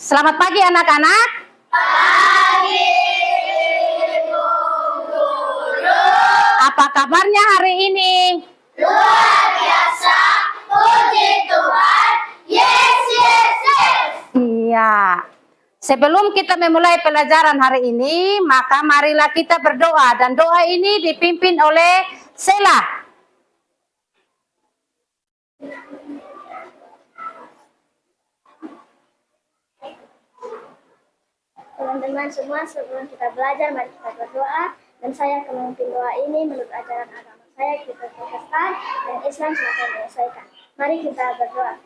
Selamat pagi anak-anak. Pagi, Ibu Guru. Apa kabarnya hari ini? Luar biasa, puji Tuhan. Yes, yes, yes. Iya. Sebelum kita memulai pelajaran hari ini, maka marilah kita berdoa. Dan doa ini dipimpin oleh Sela. Teman-teman semua, sebelum kita belajar, mari kita berdoa. Dan saya akan memimpin doa ini menurut ajaran agama saya, kita Protestan dan Islam, silakan menyesuaikan. Mari kita berdoa.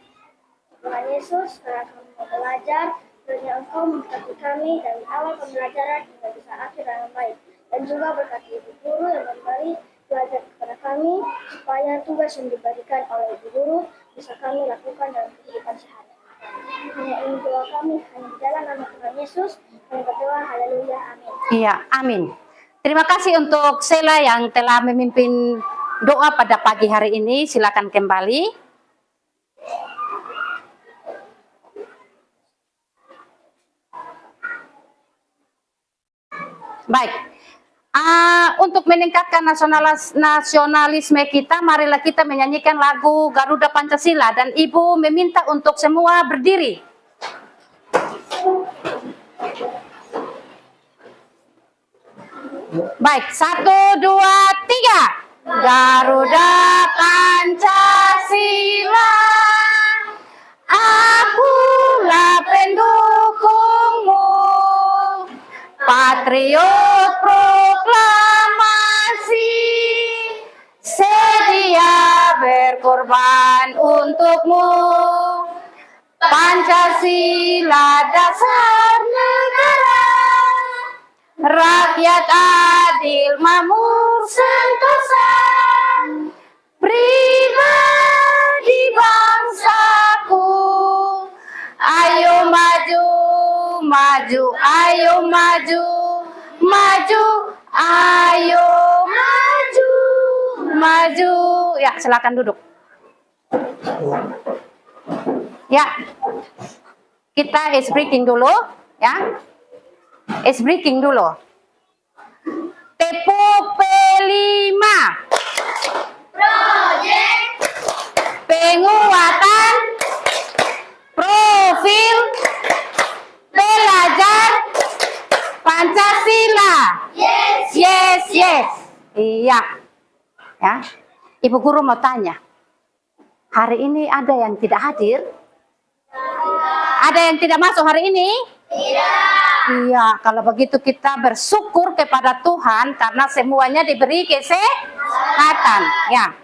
Tuhan Yesus, karena kami mau belajar, kiranya Engkau memberkati kami dari awal pembelajaran hingga bisa akhir dengan baik. Dan juga berkati Ibu Guru yang memberi belajar kepada kami, supaya tugas yang diberikan oleh Ibu Guru bisa kami lakukan dalam kehidupan sehari. Hanya ini doa kami, hanya di dalam nama Tuhan Yesus, kami berdoa, haleluya, amin. Iya, amin. Terima kasih untuk Sela yang telah memimpin doa pada pagi hari ini. Silakan kembali. Baik. Untuk meningkatkan nasionalisme kita, marilah kita menyanyikan lagu Garuda Pancasila, dan Ibu meminta untuk semua berdiri. Baik, 1, 2, 3. Garuda Pancasila, akulah pendukungmu, patriot proklamasi, sedia berkorban untukmu. Pancasila dasar negara, rakyat adil makmur sentosa, pribadi bangsaku. Ayo maju, maju, ayo maju, maju, ayo maju, maju. Ya, silakan duduk. Ya, kita ice breaking dulu, ya. Ice breaking dulu. Tepo P5. Project Penguatan profil belajar Pancasila. yes, Yes, yes. Iya. Ya. Ibu Guru mau tanya. Hari ini ada yang tidak hadir? Ada yang tidak masuk hari ini? tidak. Iya, kalau begitu kita bersyukur kepada Tuhan karena semuanya diberi kesehatan. Ya.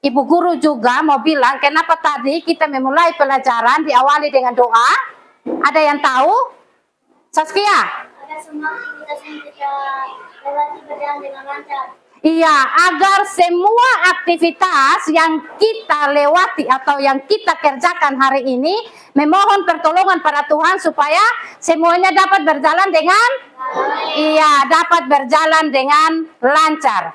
Ibu Guru juga mau bilang kenapa tadi kita memulai pelajaran diawali dengan doa? Ada yang tahu? Saskia? Agar semua aktivitas yang kita lewati berjalan dengan lancar. Iya, agar semua aktivitas yang kita lewati atau yang kita kerjakan hari ini memohon pertolongan pada Tuhan supaya semuanya dapat berjalan dengan dapat berjalan dengan lancar.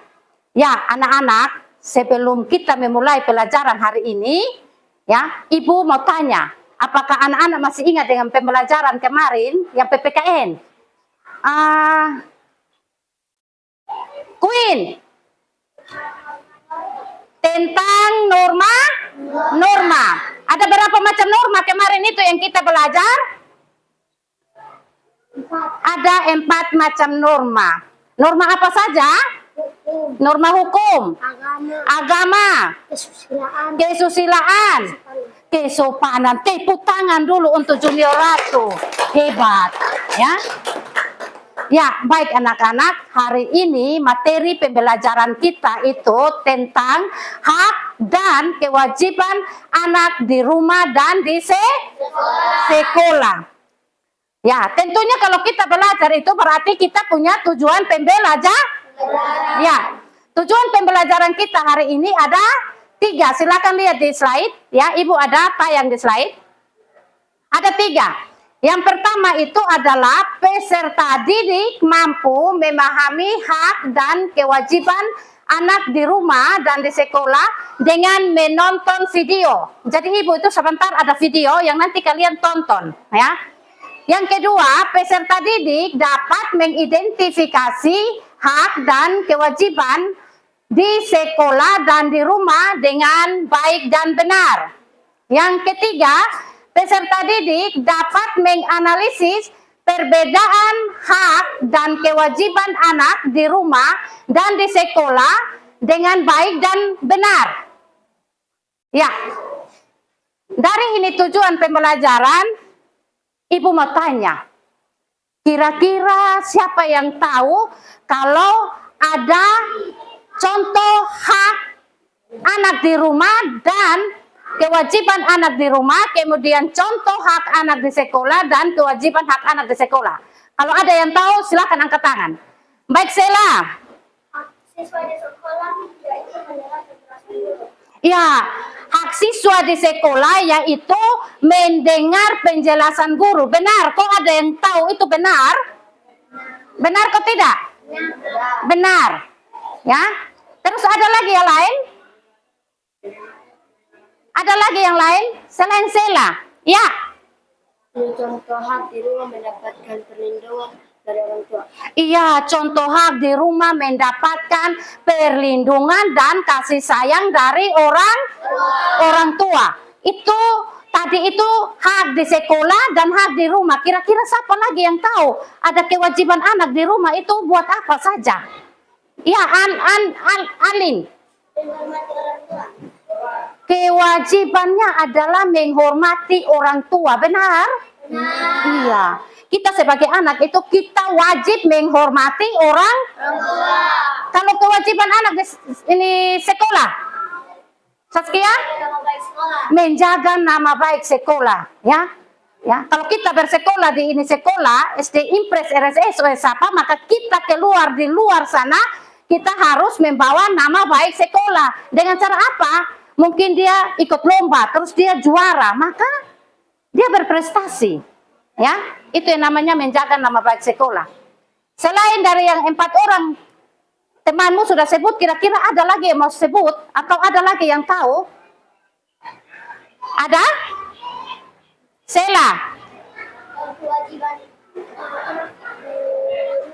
Ya, anak-anak, sebelum kita memulai pelajaran hari ini, ya, Ibu mau tanya, apakah anak-anak masih ingat dengan pembelajaran kemarin yang PPKN? Queen tentang norma. Ada berapa macam norma kemarin itu yang kita belajar? Ada 4 macam norma. Norma apa saja? Norma hukum, agama, kesusilaan, kesopanan. Tepuk tangan dulu untuk Junior Ratu. Hebat, ya. Ya, baik anak-anak, hari ini materi pembelajaran kita itu tentang hak dan kewajiban anak di rumah dan di sekolah. Ya, tentunya kalau kita belajar itu berarti kita punya tujuan pembelajaran. Ya, tujuan pembelajaran kita hari ini ada 3. Silakan lihat di slide. Ya, Ibu ada tayang di slide. Ada 3. Yang pertama itu adalah peserta didik mampu memahami hak dan kewajiban anak di rumah dan di sekolah dengan menonton video. Jadi Ibu itu sebentar ada video yang nanti kalian tonton, ya. Yang kedua, peserta didik dapat mengidentifikasi hak dan kewajiban di sekolah dan di rumah dengan baik dan benar. Yang ketiga, peserta didik dapat menganalisis perbedaan hak dan kewajiban anak di rumah dan di sekolah dengan baik dan benar. Ya, dari ini tujuan pembelajaran. Ibu mau tanya, kira-kira siapa yang tahu kalau ada contoh hak anak di rumah dan kewajiban anak di rumah, kemudian contoh hak anak di sekolah dan kewajiban hak anak di sekolah? Kalau ada yang tahu, silakan angkat tangan. Baik, Sela. Siswa di sekolah yaitu mendengar penjelasan guru. Ya, hak siswa di sekolah yaitu mendengar penjelasan guru. Benar, kok ada yang tahu itu benar? Benar kok tidak? Benar. Ya. Terus ada lagi yang lain? Ada lagi yang lain? Selain Sela? Ya. Contoh hak di rumah mendapatkan perlindungan dari orang tua. Iya, contoh hak di rumah mendapatkan perlindungan dan kasih sayang dari orang tua. Itu tadi itu hak di sekolah dan hak di rumah. Kira-kira siapa lagi yang tahu ada kewajiban anak di rumah itu buat apa saja? Iya, Alin. Menghormati orang tua. Kewajibannya adalah menghormati orang tua, benar? Iya. Kita sebagai anak itu kita wajib menghormati orang tua. Kalau kewajiban anak ini sekolah, Saskia, menjaga nama baik sekolah, ya. Ya, kalau kita bersekolah di ini sekolah SD Impres RSS apa, maka kita keluar di luar sana kita harus membawa nama baik sekolah. Dengan cara apa? Mungkin dia ikut lomba, terus dia juara, maka dia berprestasi. Ya, itu yang namanya menjaga nama baik sekolah. Selain dari yang 4 orang temanmu sudah sebut, kira-kira ada lagi yang mau sebut atau ada lagi yang tahu? Ada? Sela. Kewajiban anak di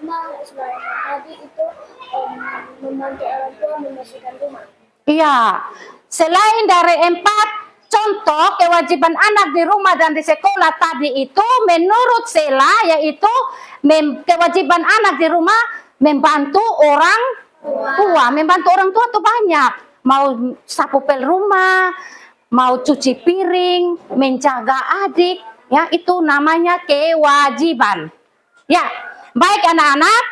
rumah sebagai tadi itu membantu orang tua membersihkan rumah. Iya. Selain dari 4 contoh kewajiban anak di rumah dan di sekolah tadi itu, menurut Sela yaitu kewajiban anak di rumah membantu orang tua. Membantu orang tua tuh banyak. Mau sapu pel rumah, mau cuci piring, menjaga adik, ya itu namanya kewajiban. Ya, baik anak-anak.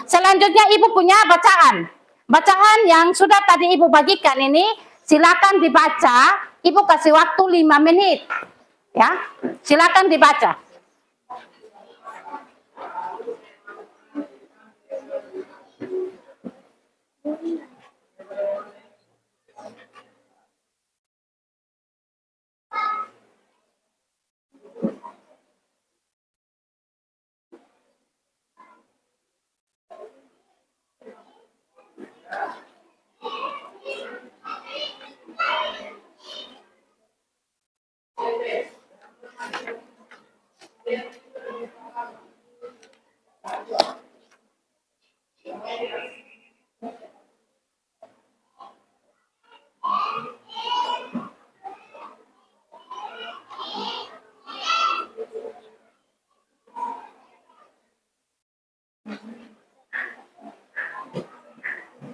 Selanjutnya Ibu punya bacaan. Bacaan yang sudah tadi Ibu bagikan ini, silakan dibaca. Ibu kasih waktu 5 menit. Ya, silakan dibaca.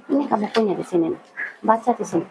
Ini kamu punya di sini. Baca di sini.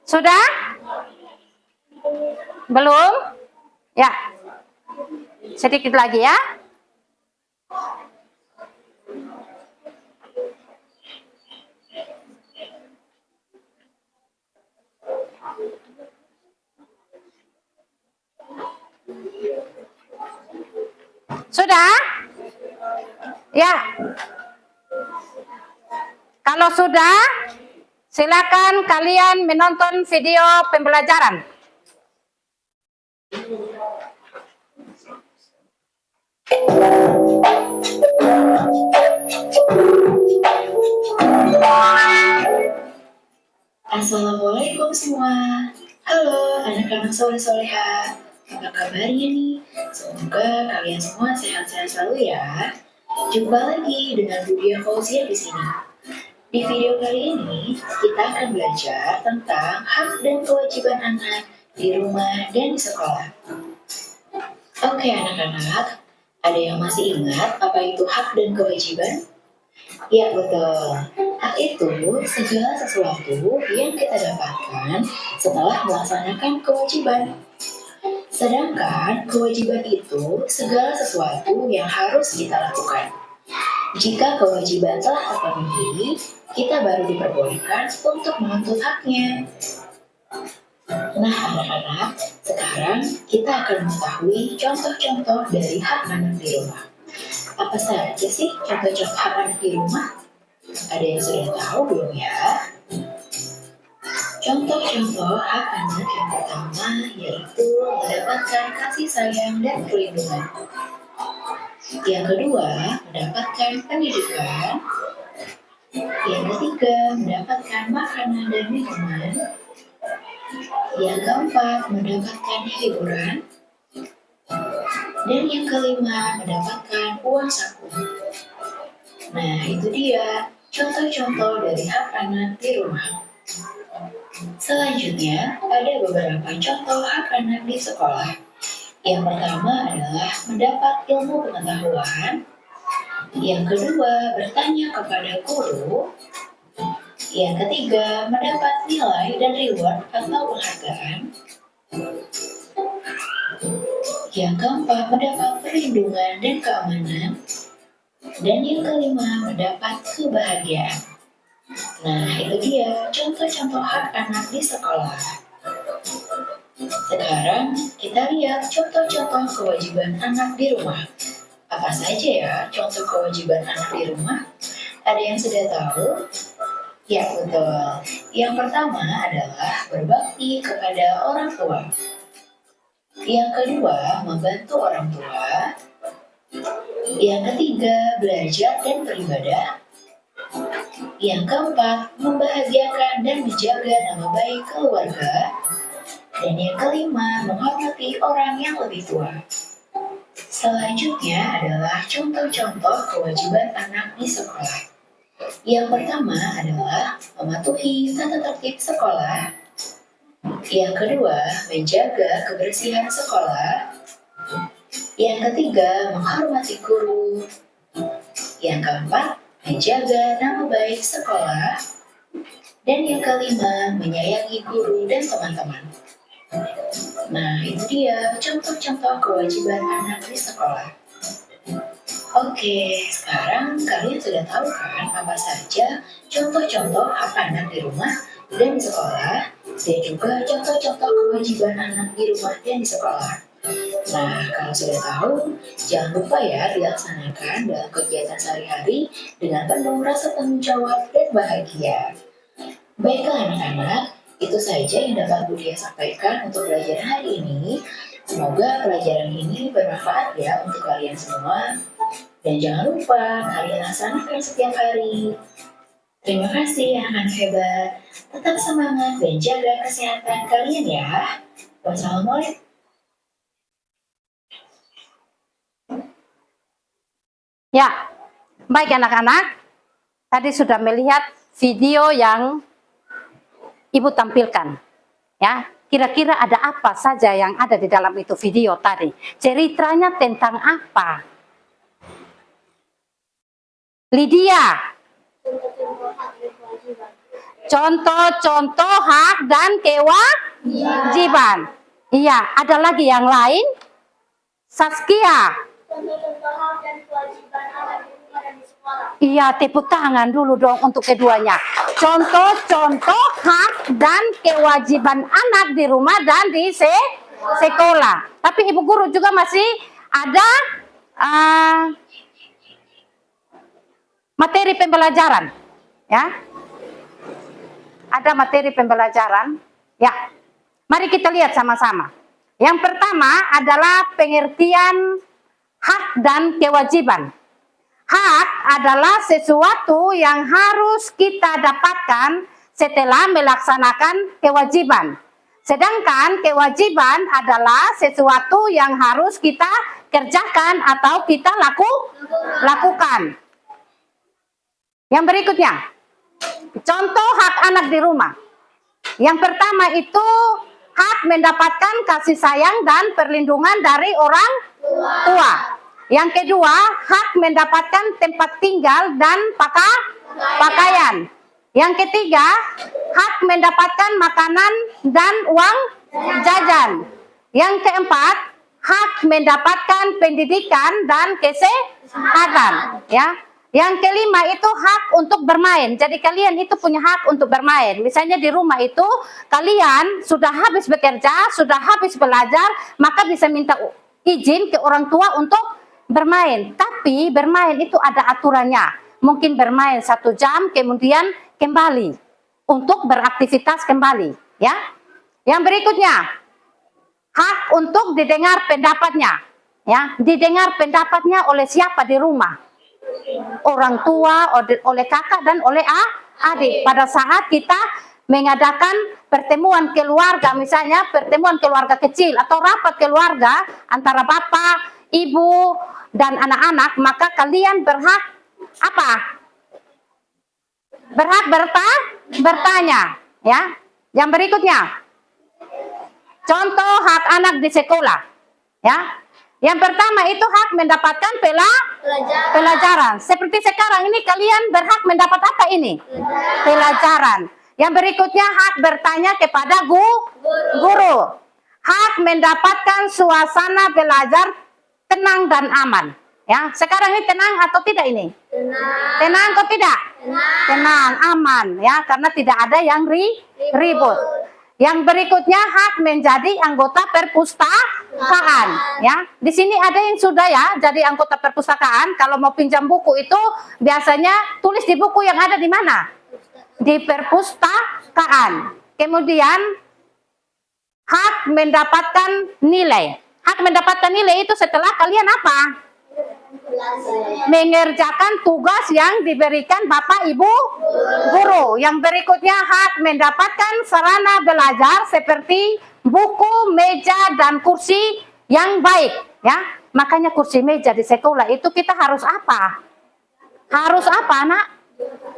Sudah? Belum? Ya. Sedikit lagi ya. Sudah? Ya. Kalau sudah, silakan kalian menonton video pembelajaran. Assalamualaikum semua. Halo anak-anak soleh-soleha. Apa kabarnya nih? Semoga kalian semua sehat-sehat selalu ya. Jumpa lagi dengan Budia Fauzia di sini. Di video kali ini, kita akan belajar tentang hak dan kewajiban anak di rumah dan di sekolah. Oke anak-anak, ada yang masih ingat apa itu hak dan kewajiban? Ya betul, hak itu segala sesuatu yang kita dapatkan setelah melaksanakan kewajiban. Sedangkan kewajiban itu segala sesuatu yang harus kita lakukan. Jika kewajiban telah terpenuhi, kita baru diperbolehkan untuk menuntut haknya. Nah anak-anak, sekarang kita akan mengetahui contoh-contoh dari hak anak di rumah. Apa saja sih contoh-contoh hak anak di rumah? Ada yang sudah tahu belum ya? Contoh-contoh hak anak yang pertama yaitu mendapatkan kasih sayang dan perlindungan. Yang kedua, mendapatkan pendidikan. Yang ketiga, mendapatkan makanan dan minuman. Yang keempat, mendapatkan hiburan. Dan yang kelima, mendapatkan uang saku. Nah, itu dia contoh-contoh dari hak anak di rumah. Selanjutnya, ada beberapa contoh hak anak di sekolah. Yang pertama adalah mendapat ilmu pengetahuan. Yang kedua, bertanya kepada guru. Yang ketiga, mendapat nilai dan reward atau penghargaan. Yang keempat, mendapat perlindungan dan keamanan. Dan yang kelima, mendapat kebahagiaan. Nah, itu dia contoh-contoh hak anak di sekolah. Sekarang kita lihat contoh-contoh kewajiban anak di rumah. Apa saja ya contoh kewajiban anak di rumah? Ada yang sudah tahu? Ya betul. Yang pertama adalah berbakti kepada orang tua. Yang kedua, membantu orang tua. Yang ketiga, belajar dan beribadah. Yang keempat, membahagiakan dan menjaga nama baik keluarga. Dan yang kelima, menghormati orang yang lebih tua. Selanjutnya adalah contoh-contoh kewajiban anak di sekolah. Yang pertama adalah mematuhi tata tertib sekolah. Yang kedua, menjaga kebersihan sekolah. Yang ketiga, menghormati guru. Yang keempat, menjaga nama baik sekolah. Dan yang kelima, menyayangi guru dan teman-teman. Nah, itu dia contoh-contoh kewajiban anak di sekolah. Oke, sekarang kalian sudah tahu kan apa saja contoh-contoh hak anak di rumah dan di sekolah, dan juga contoh-contoh kewajiban anak di rumah dan di sekolah. Nah, kalau sudah tahu, jangan lupa ya dilaksanakan dalam kegiatan sehari-hari dengan penuh rasa tanggung jawab dan bahagia. Baiklah anak-anak, itu saja yang dapat Budia sampaikan untuk pelajaran hari ini. Semoga pelajaran ini bermanfaat ya untuk kalian semua. Dan jangan lupa kalian laksanakan setiap hari. Terima kasih anak-anak hebat. Tetap semangat dan jaga kesehatan kalian ya. Wassalamualaikum. Ya, baik anak-anak. Tadi sudah melihat video yang Ibu tampilkan. Ya, kira-kira ada apa saja yang ada di dalam itu video tadi? Ceritanya tentang apa? Lydia. Contoh-contoh hak dan kewajiban. Iya, ada lagi yang lain? Saskia. Contoh-contoh hak dan kewajiban anak di rumah dan di sekolah. Iya, tepuk tangan dulu dong untuk keduanya. Contoh-contoh hak dan kewajiban anak di rumah dan di sekolah. Tapi Ibu Guru juga masih ada materi pembelajaran. Ya. Ada materi pembelajaran. Ya. Mari kita lihat sama-sama. Yang pertama adalah pengertian hak dan kewajiban. Hak adalah sesuatu yang harus kita dapatkan setelah melaksanakan kewajiban. Sedangkan kewajiban adalah sesuatu yang harus kita kerjakan atau kita lakukan. Yang berikutnya, contoh hak anak di rumah. Yang pertama itu hak mendapatkan kasih sayang dan perlindungan dari orang tua. Yang kedua, hak mendapatkan tempat tinggal dan pakaian. Yang ketiga, hak mendapatkan makanan dan uang jajan. Yang keempat, hak mendapatkan pendidikan dan kesehatan. Ya. Yang kelima itu hak untuk bermain. Jadi kalian itu punya hak untuk bermain. Misalnya di rumah itu kalian sudah habis bekerja, sudah habis belajar, maka bisa minta izin ke orang tua untuk bermain. Tapi bermain itu ada aturannya. Mungkin bermain 1 jam, kemudian kembali untuk beraktivitas kembali. Ya. Yang berikutnya, hak untuk didengar pendapatnya. Ya, didengar pendapatnya oleh siapa di rumah? Orang tua, oleh kakak dan oleh adik. Pada saat kita mengadakan pertemuan keluarga, misalnya pertemuan keluarga kecil atau rapat keluarga antara bapak, ibu, dan anak-anak, maka kalian berhak apa? Berhak bertanya. Ya. Yang berikutnya, contoh hak anak di sekolah. Ya. Yang pertama itu hak mendapatkan pelajaran. Seperti sekarang ini kalian berhak mendapat apa ini? Pelajaran. Yang berikutnya hak bertanya kepada guru. Hak mendapatkan suasana belajar tenang dan aman. Ya, sekarang ini tenang atau tidak ini? Tenang atau tidak? Tenang, aman ya, karena tidak ada yang ribut. Yang berikutnya hak menjadi anggota perpustakaan. Ya, di sini ada yang sudah ya jadi anggota perpustakaan. Kalau mau pinjam buku itu biasanya tulis di buku yang ada di mana? Di perpustakaan. Kemudian hak mendapatkan nilai. Hak mendapatkan nilai itu setelah kalian apa? Mengerjakan tugas yang diberikan Bapak Ibu guru. Yang berikutnya hak mendapatkan sarana belajar seperti buku, meja, dan kursi yang baik. Ya, makanya kursi meja di sekolah itu kita harus apa? Harus apa, Nak?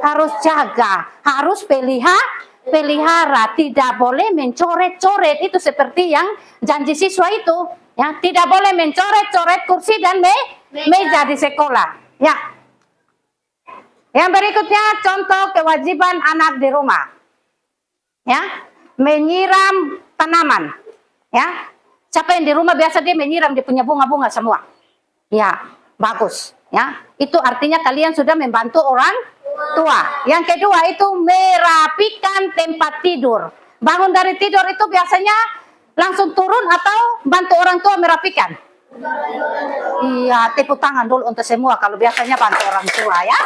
Harus jaga, harus pelihara, tidak boleh mencoret-coret. Itu seperti yang janji siswa itu. Ya, tidak boleh mencoret-coret kursi dan meja di sekolah. Ya. Yang berikutnya contoh kewajiban anak di rumah. Ya, menyiram tanaman. Ya. Siapa yang di rumah biasa dia menyiram, dia punya bunga-bunga semua. Ya, bagus. Ya, itu artinya kalian sudah membantu orang tua. Yang kedua itu merapikan tempat tidur. Bangun dari tidur itu biasanya langsung turun atau bantu orang tua merapikan? Iya, tepuk tangan dulu untuk semua kalau biasanya bantu orang tua ya.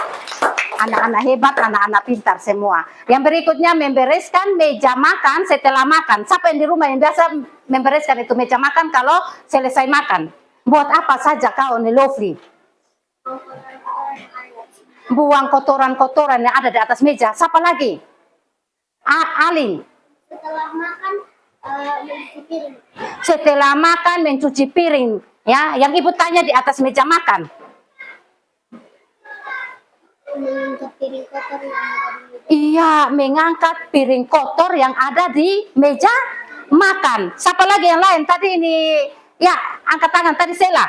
Anak-anak hebat, anak-anak pintar semua. Yang berikutnya membereskan meja makan setelah makan. Siapa yang di rumah yang biasa membereskan itu meja makan kalau selesai makan? Buat apa saja kau nih Lovely? Buang kotoran-kotoran yang ada di atas meja. Siapa lagi? Alin. Setelah makan mencuci piring. Setelah makan mencuci piring. Ya, yang ibu tanya di atas meja makan. Mengangkat piring kotor yang ada di meja. Iya, mengangkat piring kotor yang ada di meja makan. Siapa lagi yang lain? Tadi ini, ya, angkat tangan. Tadi Sela.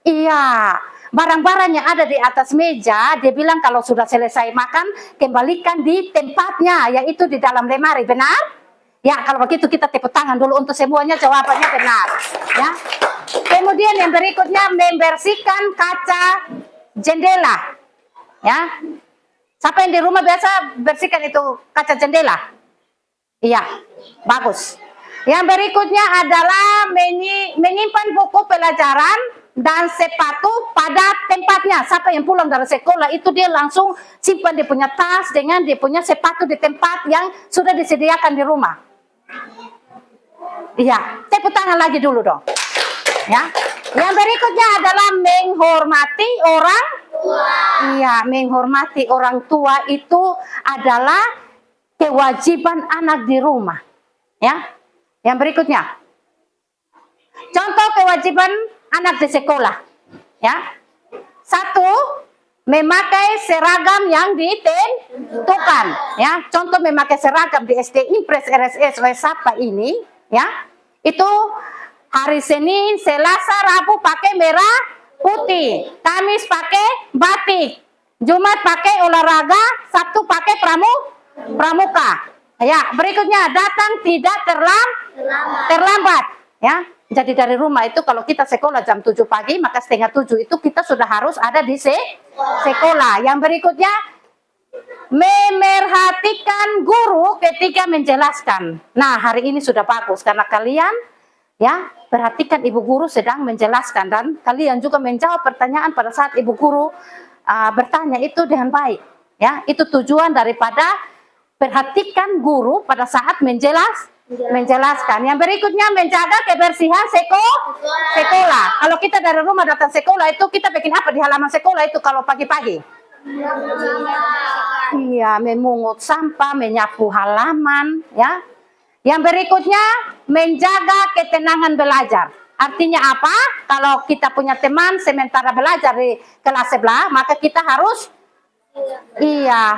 Iya, barang-barang yang ada di atas meja, dia bilang kalau sudah selesai makan, kembalikan di tempatnya, yaitu di dalam lemari. Benar? Ya, kalau begitu kita tepuk tangan dulu untuk semuanya, jawabannya benar. Ya. Kemudian yang berikutnya, membersihkan kaca jendela. Ya. Siapa yang di rumah biasa bersihkan itu kaca jendela? Iya, bagus. Yang berikutnya adalah menyimpan buku pelajaran dan sepatu pada tempatnya. Siapa yang pulang dari sekolah itu dia langsung simpan dia punya tas dengan dia punya sepatu di tempat yang sudah disediakan di rumah. Iya, tepuk tangan lagi dulu dong. Ya. Yang berikutnya adalah menghormati orang tua. Iya, menghormati orang tua itu adalah kewajiban anak di rumah. Ya. Yang berikutnya, contoh kewajiban anak di sekolah. Ya, 1, memakai seragam yang ditentukan. Ya, contoh memakai seragam di SD Impres RSS Wesapa ini, ya, itu hari Senin, Selasa, Rabu pakai merah putih, Kamis pakai batik, Jumat pakai olahraga, Sabtu pakai pramuka. Ya, berikutnya datang tidak terlambat. Ya, jadi dari rumah itu kalau kita sekolah jam 7 pagi, maka setengah 7 itu kita sudah harus ada di sekolah. Yang berikutnya, memerhatikan guru ketika menjelaskan. Nah, hari ini sudah bagus karena kalian ya perhatikan ibu guru sedang menjelaskan dan kalian juga menjawab pertanyaan pada saat ibu guru bertanya itu dengan baik. Ya, itu tujuan daripada perhatikan guru pada saat menjelaskan. Yang berikutnya menjaga kebersihan sekolah. Kalau kita dari rumah datang sekolah itu kita bikin apa di halaman sekolah itu kalau pagi-pagi? Iya, memungut sampah, menyapu halaman, ya. Yang berikutnya menjaga ketenangan belajar. Artinya apa? Kalau kita punya teman sementara belajar di kelas sebelah, maka kita harus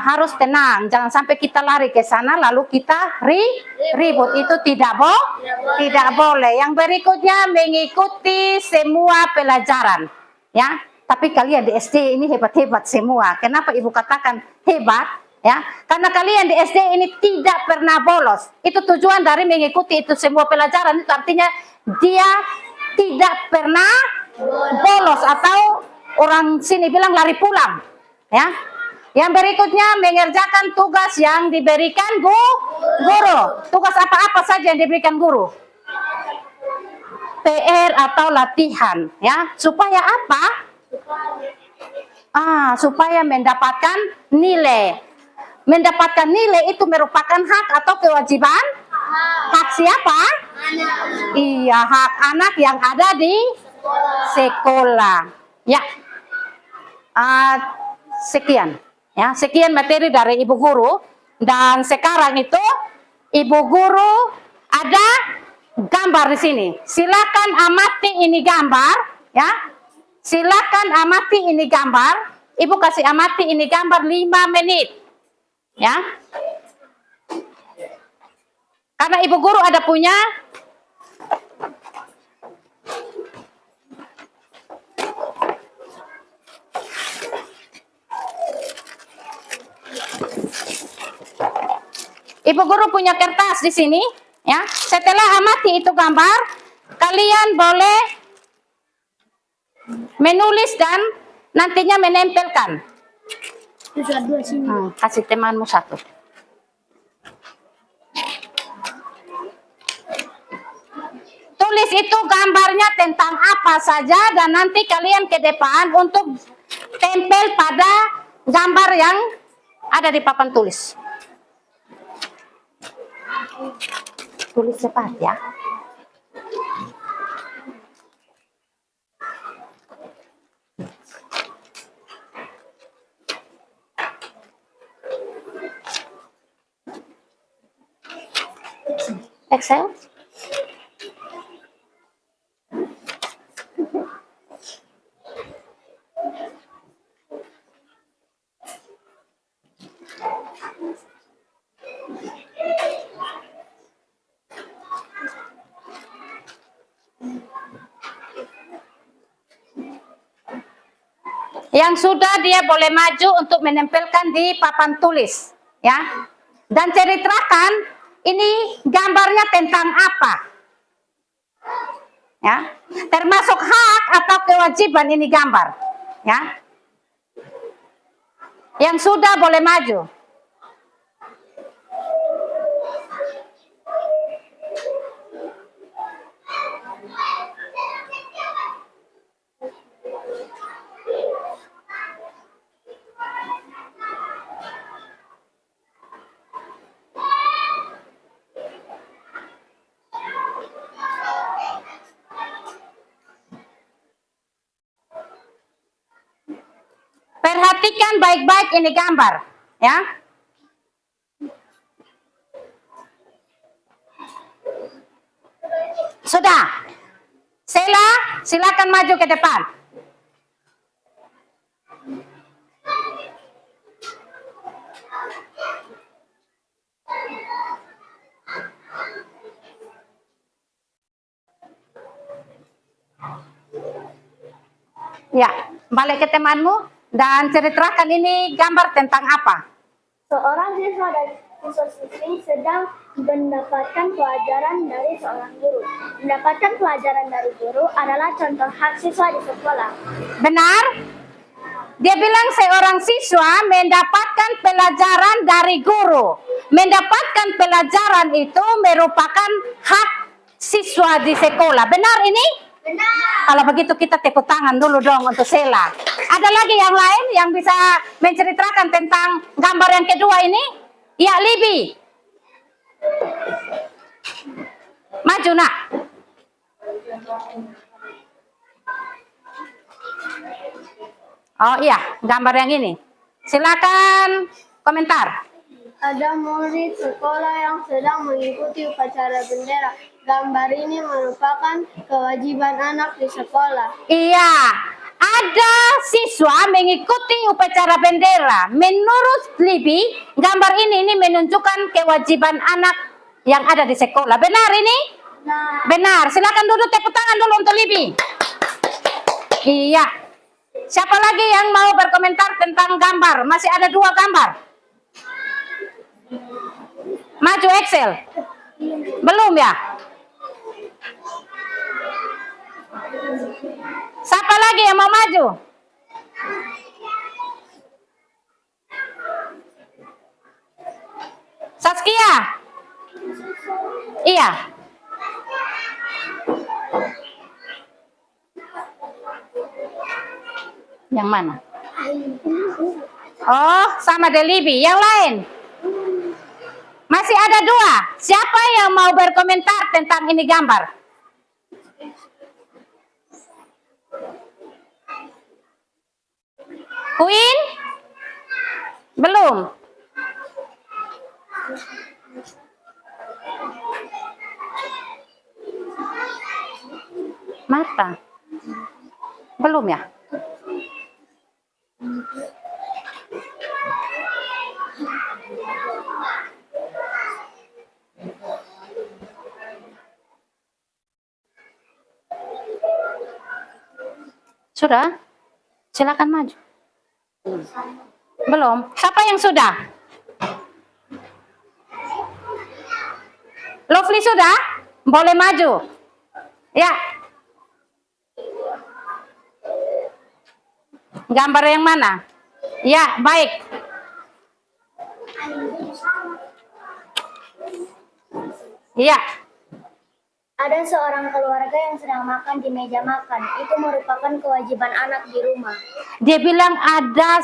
harus tenang. Jangan sampai kita lari ke sana lalu kita ribut. Itu tidak boleh. Yang berikutnya mengikuti semua pelajaran. Ya, tapi kalian di SD ini hebat-hebat semua. Kenapa ibu katakan hebat? Ya, karena kalian di SD ini tidak pernah bolos. Itu tujuan dari mengikuti itu semua pelajaran. Itu artinya dia tidak pernah bolos atau orang sini bilang lari pulang. Ya. Yang berikutnya mengerjakan tugas yang diberikan guru. Tugas apa-apa saja yang diberikan guru. PR atau latihan, ya. Supaya apa? Supaya mendapatkan nilai. Mendapatkan nilai itu merupakan hak atau kewajiban? Hak siapa? Iya, hak anak yang ada di sekolah. Ya. Sekian. Ya, sekian materi dari Ibu Guru dan sekarang itu Ibu Guru ada gambar di sini. Silakan amati ini gambar, ya. Silakan amati ini gambar. Ibu kasih amati ini gambar 5 menit. Ya. Karena Ibu Guru ada punya Ibu Guru punya kertas di sini, ya. Setelah amati itu gambar, kalian boleh menulis dan nantinya menempelkan. Kasih temanmu 1. Tulis itu gambarnya tentang apa saja dan nanti kalian ke depan untuk tempel pada gambar yang ada di papan tulis. Tulis cepat ya. Excel. Yang sudah dia boleh maju untuk menempelkan di papan tulis, ya. Dan ceritakan ini gambarnya tentang apa, ya. Termasuk hak atau kewajiban ini gambar, ya. Yang sudah boleh maju. Perhatikan baik-baik ini gambar, ya. Sudah. Sela, silakan maju ke depan. Ya, balik ke temanmu dan ceritakan ini gambar tentang apa. Seorang siswa dan siswi sedang mendapatkan pelajaran dari seorang guru. Mendapatkan pelajaran dari guru adalah contoh hak siswa di sekolah. Benar? Dia bilang seorang siswa mendapatkan pelajaran dari guru. Mendapatkan pelajaran itu merupakan hak siswa di sekolah. Benar ini? Benar. Kalau begitu kita tepuk tangan dulu dong untuk Sela. Ada lagi yang lain yang bisa menceritakan tentang gambar yang kedua ini? Ya, Libi. Maju, nak. Oh iya, gambar yang ini. Silakan komentar. Ada murid sekolah yang sedang mengikuti upacara bendera. Gambar ini merupakan kewajiban anak di sekolah. Iya, ada siswa mengikuti upacara bendera. Menurut Libi, gambar ini menunjukkan kewajiban anak yang ada di sekolah. Benar ini? Nah, Benar. Silakan duduk, tepuk tangan dulu untuk Libi. Iya. Siapa lagi yang mau berkomentar tentang gambar? Masih ada 2 gambar. Maju Excel. Belum ya? Siapa lagi yang mau maju? Saskia? Iya. Yang mana? Oh, sama Delibi. Yang lain? Masih ada 2. Siapa yang mau berkomentar tentang ini gambar? Queen? Belum. Mata? Belum ya? Sudah? Silakan maju. Belum? Siapa yang sudah? Lovely sudah? Boleh maju. Ya. Gambar yang mana? Ya, baik. Iya. ada seorang keluarga yang sedang makan di meja makan. Itu merupakan kewajiban anak di rumah. Dia bilang ada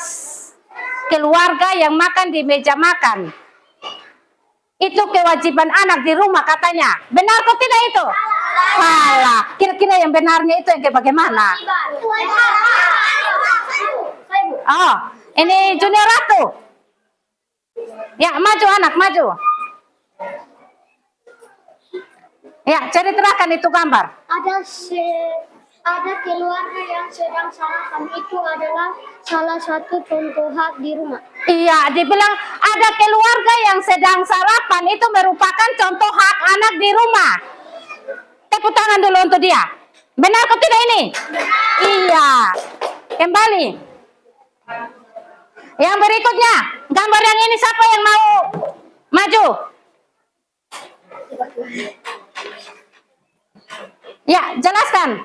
keluarga yang makan di meja makan. Itu kewajiban anak di rumah katanya. Benar kok tidak itu? Salah. Kira-kira yang benarnya itu yang kayak bagaimana? Oh, ini Junior Ratu. Ya, maju anak, maju. Ya, ceritakan itu gambar. Ada keluarga yang sedang sarapan. Itu adalah salah satu contoh hak di rumah. Iya, dibilang ada keluarga yang sedang sarapan. Itu merupakan contoh hak anak di rumah. Tepuk tangan dulu untuk dia. Benar atau tidak ini? Iya. Kembali. Yang berikutnya, gambar yang ini siapa yang mau maju? Ya, jelaskan.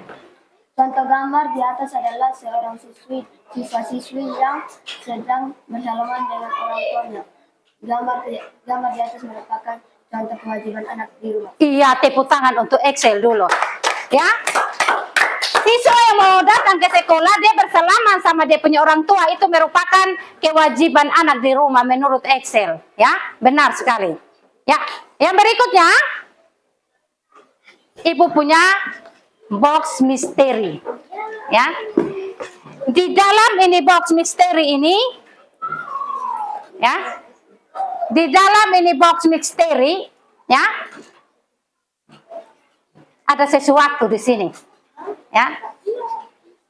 Contoh gambar di atas adalah seorang siswa-siswi yang sedang bersalaman dengan orang tuanya. Gambar di atas merupakan contoh kewajiban anak di rumah. Iya, tepuk tangan untuk Excel dulu. Ya. Siswa yang mau datang ke sekolah, dia bersalaman sama dia punya orang tua, itu merupakan kewajiban anak di rumah menurut Excel. Ya, benar sekali. Ya, yang berikutnya, Ibu punya box misteri. Ya. Di dalam ini box misteri ini, ya. Di dalam ini box misteri, ya. Ada sesuatu di sini. Ya.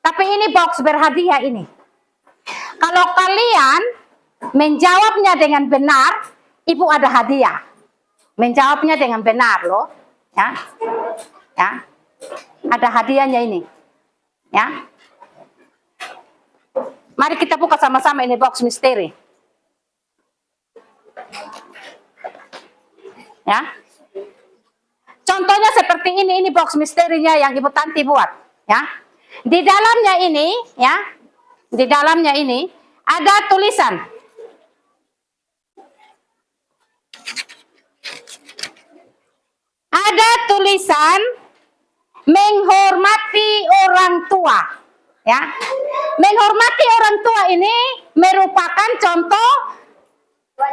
Tapi ini box berhadiah ini. Kalau kalian menjawabnya dengan benar, Ibu ada hadiah. Menjawabnya dengan benar loh, ya. Ya. Ada hadiahnya ini. Ya. Mari kita buka sama-sama ini box misteri. Ya. Contohnya seperti ini box misterinya yang Ibu Tanti buat, ya. Di dalamnya ini, ya. Di dalamnya ini ada tulisan. Ada tulisan menghormati orang tua, ya. Menghormati orang tua ini merupakan contoh.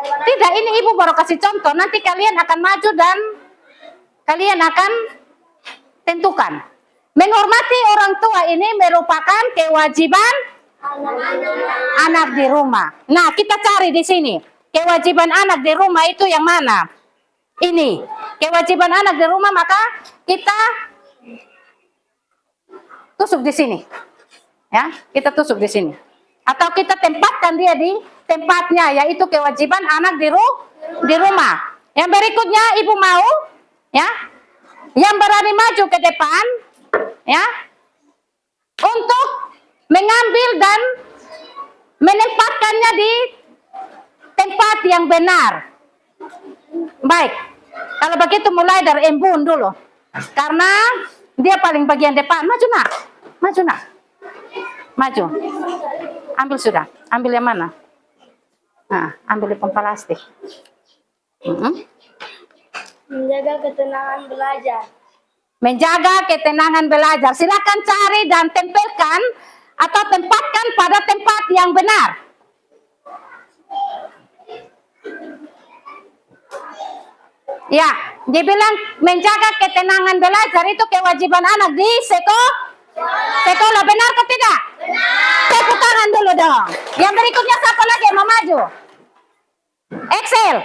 Tidak, ini Ibu baru kasih contoh. Nanti kalian akan maju dan kalian akan tentukan. Menghormati orang tua ini merupakan kewajiban anak di rumah. Nah, kita cari di sini. Kewajiban anak di rumah itu yang mana? Ini. Kewajiban anak di rumah, maka kita tusuk di sini. Ya, kita tusuk di sini. Atau kita tempatkan dia di tempatnya, yaitu kewajiban anak di rumah. Yang berikutnya, Ibu mau, ya, yang berani maju ke depan, ya, untuk mengambil dan menempatkannya di tempat yang benar. Baik, kalau begitu mulai dari Embun dulu, karena dia paling bagian depan. Maju nak, maju nak, maju. Ambil sudah, ambil yang mana? Nah, ambil di plastik. Menjaga ketenangan belajar. Menjaga ketenangan belajar. Silakan cari dan tempelkan atau tempatkan pada tempat yang benar. Ya, dibilang menjaga ketenangan belajar itu kewajiban anak di sekolah. Benar atau tidak? Benar. Tepuk tangan dulu dong. Yang berikutnya siapa lagi yang mau maju? Excel.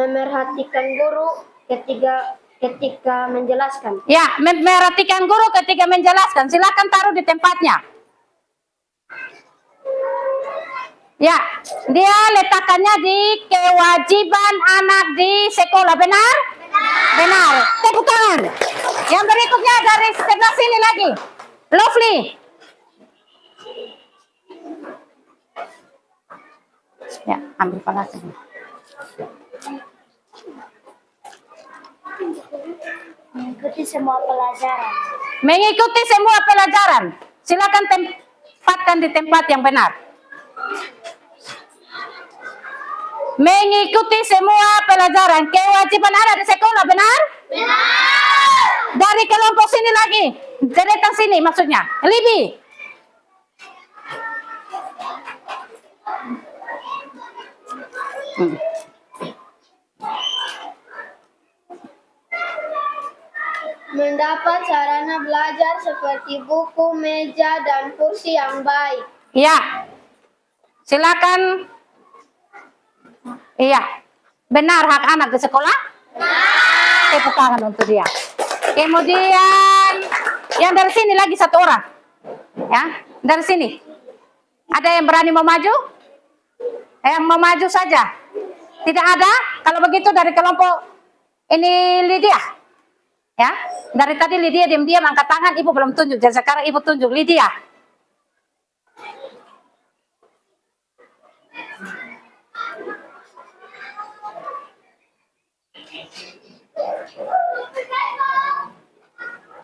Memerhatikan guru ketika menjelaskan. Ya, memerhatikan guru ketika menjelaskan. Silakan taruh di tempatnya. Ya, dia letakkannya di kewajiban anak di sekolah. Benar? Benar. Tepuk tangan. Yang berikutnya dari sebelah sini lagi. Lovely. Ya, ambil plastik. Mengikuti semua pelajaran. Mengikuti semua pelajaran. Silakan tempatkan di tempat yang benar. Mengikuti semua pelajaran. Kewajiban anak di sekolah, benar? Benar. Dari kelompok sini lagi. Deretan sini maksudnya. Libby. Mendapat sarana belajar seperti buku, meja, dan kursi yang baik. Ya. Silakan. Iya. Benar hak anak di sekolah? Benar. tepuk tangan untuk dia. Kemudian yang dari sini lagi satu orang. Ya, dari sini. Ada yang berani mau maju? Yang mau maju saja. Tidak ada? Kalau begitu dari kelompok ini Lydia. Ya, dari tadi Lydia diam-diam angkat tangan, ibu belum tunjuk. Jadi sekarang ibu tunjuk Lydia.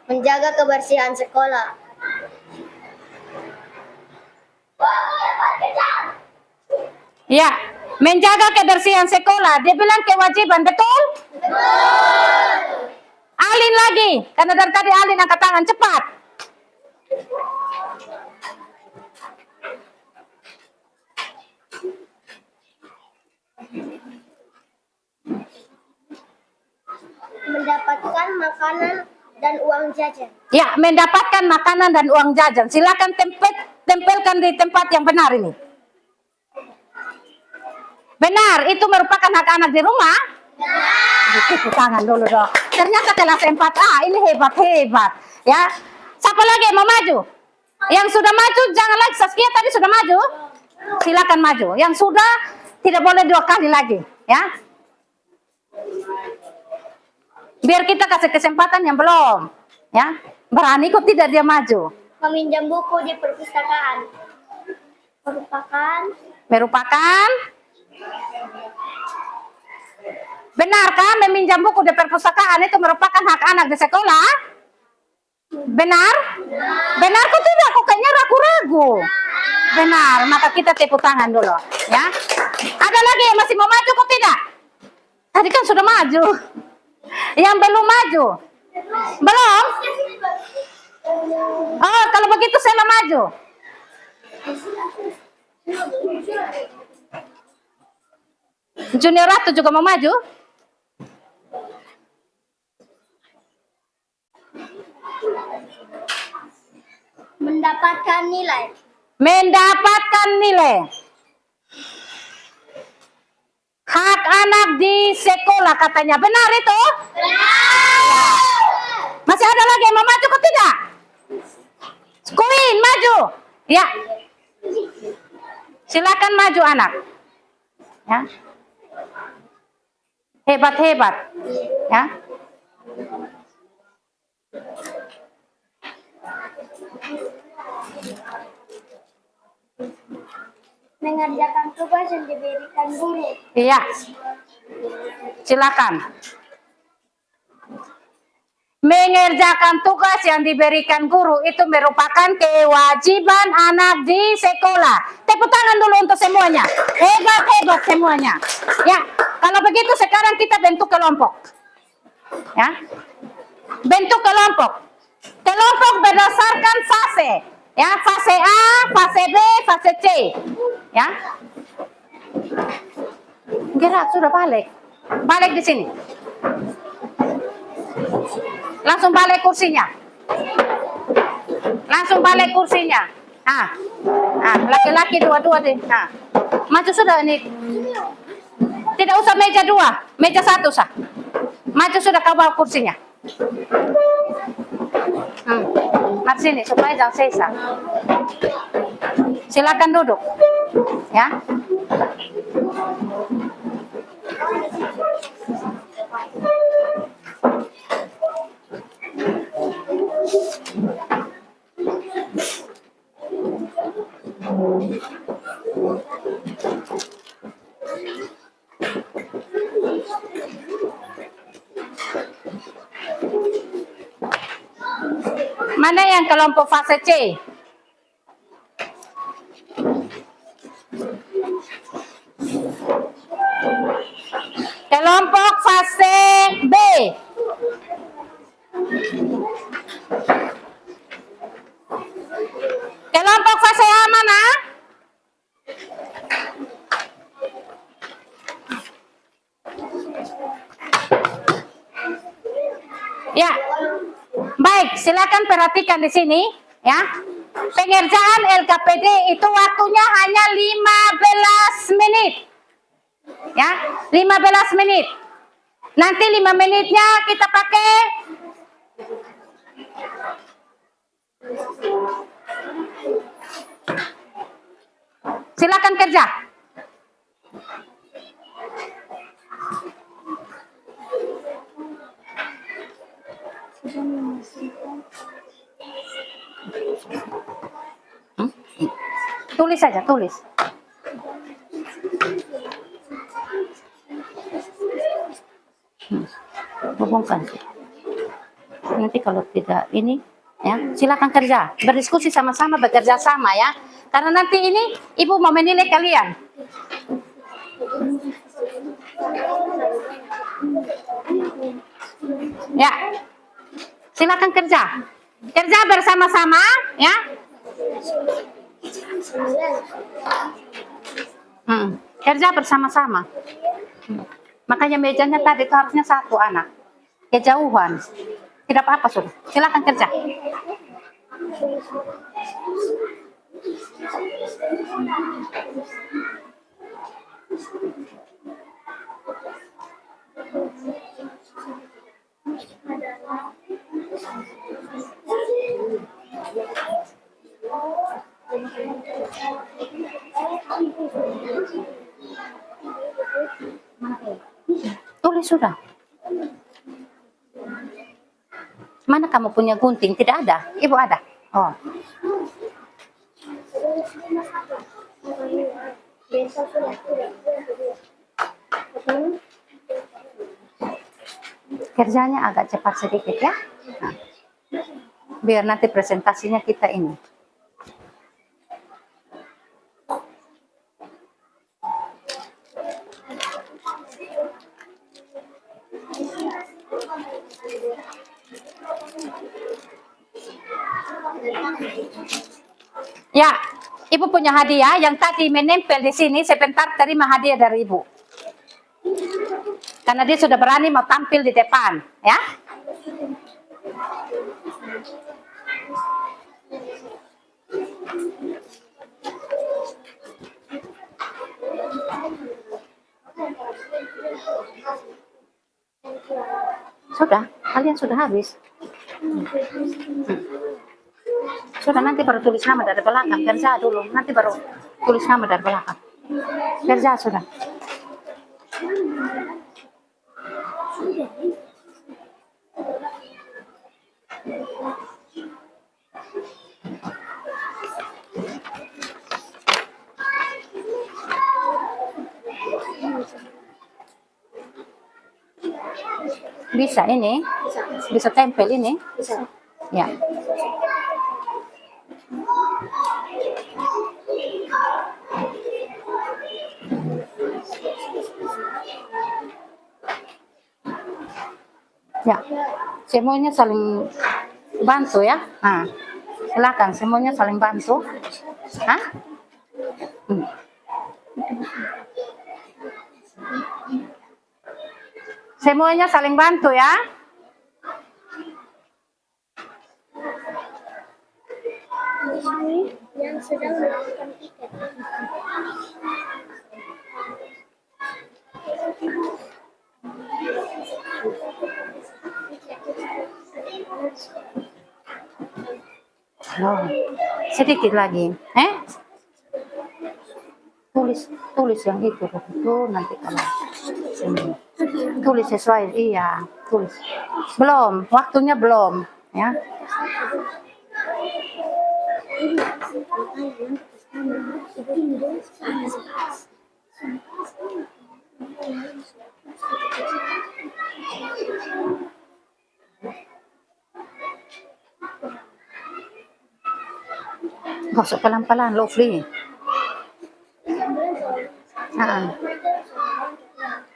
Menjaga kebersihan sekolah. Ya, menjaga kebersihan sekolah. Dia bilang kewajiban, betul? Alin lagi, karena dari tadi Alin angkat tangan, cepat. Mendapatkan makanan dan uang jajan. Ya, mendapatkan makanan dan uang jajan. Silakan tempelkan di tempat yang benar ini. Benar, itu merupakan hak anak di rumah? Tepuk tangan dulu dong. Ternyata kelas 4A, ini hebat-hebat. Ya, siapa lagi yang mau maju? Yang sudah maju, jangan lagi. Saskia tadi sudah maju. Silakan maju. Yang sudah, tidak boleh 2 kali lagi. Ya, biar kita kasih kesempatan yang belum. Ya, berani kok tidak dia maju. Meminjam buku di perpustakaan. Merupakan benarkah meminjam buku di perpustakaan itu merupakan hak anak di sekolah? Benar? Benar kok tidak? Kok kayaknya ragu-ragu. Benar, maka kita tepuk tangan dulu. Ya. Ada lagi yang masih mau maju kok tidak? Tadi kan sudah maju. Yang belum maju? Belum? Oh, kalau begitu saya maju. Junior Ratu juga mau maju? Mendapatkan nilai. Mendapatkan nilai. Hak anak di sekolah katanya. Benar itu? Masih ada lagi yang mau maju kok tidak? Queen, maju. Ya. Silakan maju anak. Ya. Hebat-hebat. Ya. Mengerjakan tugas yang diberikan guru. Iya. Silakan. Mengerjakan tugas yang diberikan guru itu merupakan kewajiban anak di sekolah. Tepuk tangan dulu untuk semuanya. Hebat-hebat semuanya. Ya, kalau begitu sekarang kita bentuk kelompok. Ya. Bentuk kelompok. Kelompok berdasarkan fase. Ya, fase A, fase B, fase C. Ya. Gerak sudah balik. Balik di sini. Langsung balik kursinya. Langsung balik kursinya. Laki-laki dua-dua deh. Maju sudah ini. Tidak usah meja 2, meja 1 sah. Maju sudah kau bawa kursinya. Mari sini supaya jangan sesa. Silakan duduk. Ya. Mana yang kelompok fase C? Kelompok fase B. Kelompok fase A mana? Ya. Baik, silakan perhatikan di sini, ya. Pengerjaan LKPD itu waktunya hanya 15 menit. Ya, 15 menit. Nanti 5 menitnya kita pakai silakan kerja. Tulis saja, tulis. Hubungkan. Nanti kalau tidak ini, ya silakan kerja, berdiskusi sama-sama, bekerja sama ya. Karena nanti ini ibu mau menilai kalian. Ya, silakan kerja, kerja bersama-sama ya. Kerja bersama-sama. Makanya mejanya tadi itu harusnya satu anak. Kejauhan. Tidak apa-apa sudah. Silakan kerja. Tulis sudah. Mana kamu punya gunting? Tidak ada. Ibu ada. Oh. Kerjanya agak cepat sedikit ya. Nah, biar nanti presentasinya kita ini. Ya, ibu punya hadiah yang tadi menempel di sini. Sebentar terima hadiah dari ibu. Karena dia sudah berani mau tampil di depan, ya. Sudah, kalian sudah habis. Sudah, nanti baru tulis nama dari belakang. Kerja dulu, nanti baru tulis nama dari belakang. Kerja sudah. Bisa ini? Bisa tempel ini? Bisa. Ya. Ya, semuanya saling bantu ya. Nah, silakan semuanya saling bantu. Hah? Semuanya saling bantu ya. Yang sedang melakukan tiket. Oh, sedikit lagi. Tulis yang itu nanti kalau tulis sesuai, iya, tulis. Belum, waktunya belum, ya. Gosok pelan-pelan, lovely.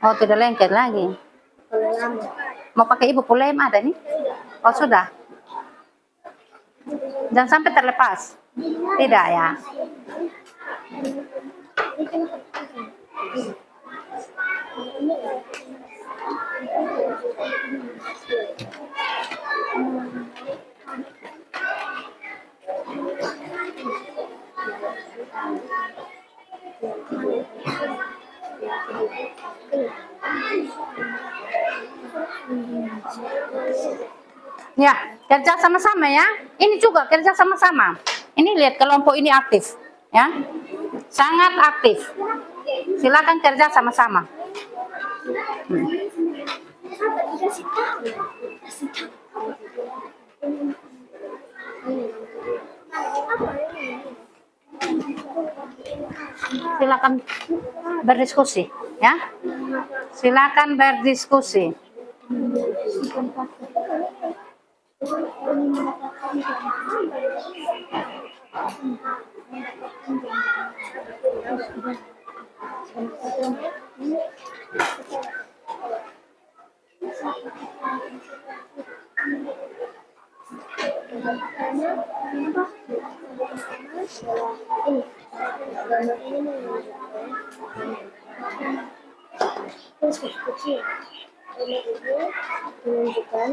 Oh, tidak lengket lagi. Mau pakai ibu pulem ada nih? Oh, sudah. Jangan sampai terlepas. Tidak ya. Ya, kerja sama-sama ya. Ini juga kerja sama-sama. Ini lihat kelompok ini aktif, ya. Sangat aktif. Silakan kerja sama-sama. Silakan berdiskusi, ya. Silakan berdiskusi. Terus kecil. Ini menunjukkan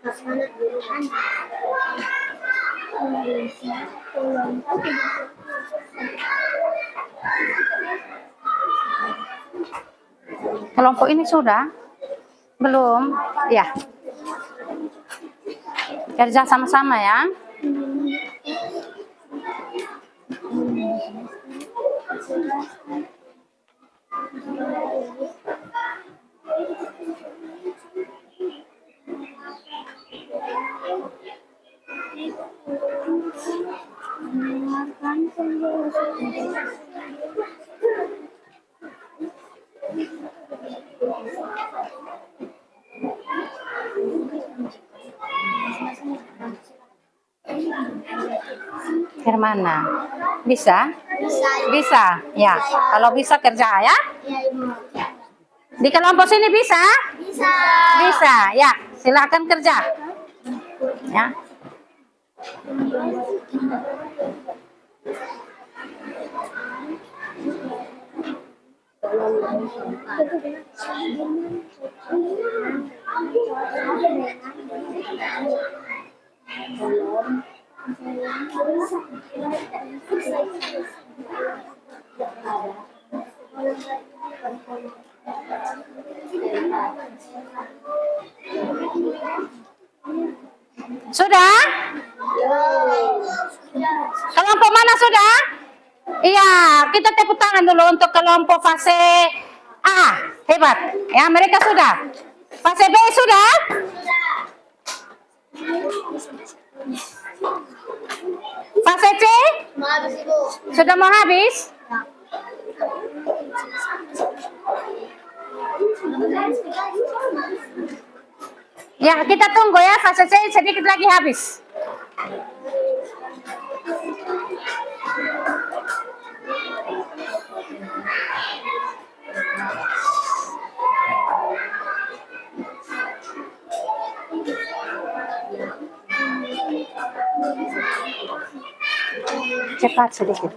anak biruan. Kelompok ini sudah? Belum? Ya. Kerja sama-sama ya. Hermana, bisa? Bisa, ya. Kalau bisa kerja ya. Di kelompok sini bisa? Bisa. Bisa, ya. Silakan kerja. Ya. Sudah? Kelompok mana sudah? Iya, kita tepuk tangan dulu untuk kelompok fase A. Hebat. Ya, mereka sudah. Fase B sudah? Fase C? Mau habis, Ibu. Sudah mau habis? Ya, kita tunggu ya. Fase C sedikit lagi habis. Cepat sedikit.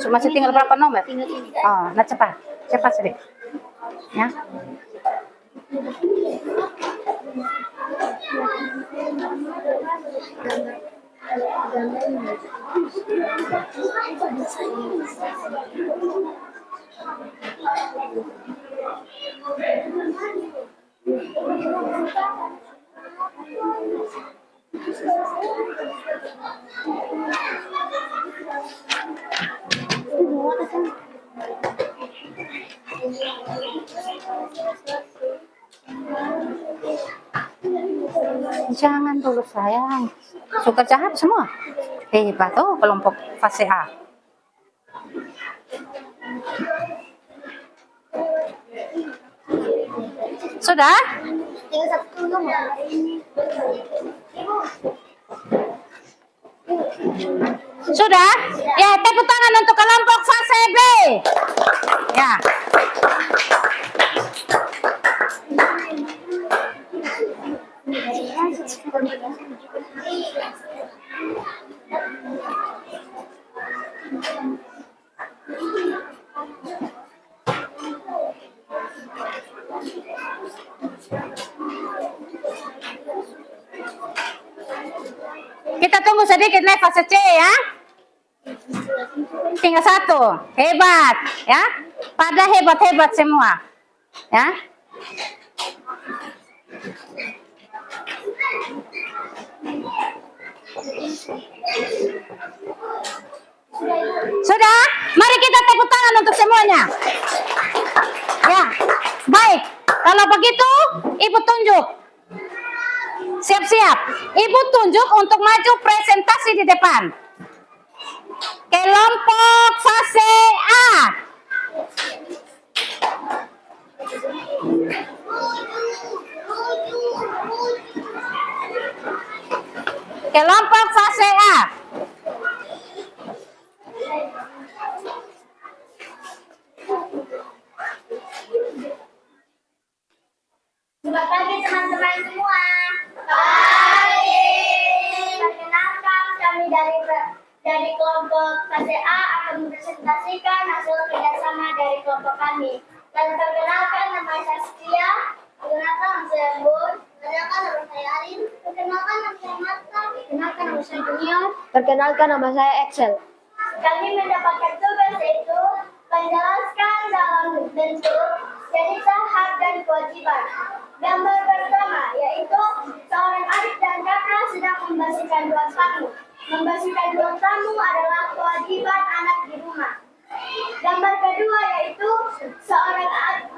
Masih tinggal berapa nomor? Oh, nah cepat. Cepat sedikit. Ya. Jangan dulu sayang. Suka jahat semua. Hebat tuh kelompok fase A. Sudah? Tinggal satu nomor. Sudah? Ya, tepuk tangan untuk kelompok fase B. Ya. Kita tunggu sedikit nih fase C ya. tinggal satu. Hebat, ya. Pada hebat-hebat semua. Ya. Sudah? Mari kita tepuk tangan untuk semuanya. Ya, baik. Kalau begitu, Ibu tunjuk. Siap-siap. Ibu tunjuk untuk maju presentasi di depan. Kelompok fase A. Kelompok fase A. Selamat pagi teman-teman semua. Pagi. Perkenalkan kami dari kelompok fase A akan mempresentasikan hasil kerjasama dari kelompok kami. Dan perkenalkan nama saya Saskia, perkenalkan nama saya Bun, perkenalkan nama saya Arin, perkenalkan nama saya Marta, perkenalkan nama saya Junior, perkenalkan nama saya Excel. Kami mendapatkan tugas yaitu menjelaskan dalam bentuk cerita hak dan kewajiban. Gambar pertama yaitu seorang adik dan kakak sedang membersihkan ruang tamu. Membersihkan ruang tamu adalah kewajiban anak di rumah. Gambar kedua yaitu seorang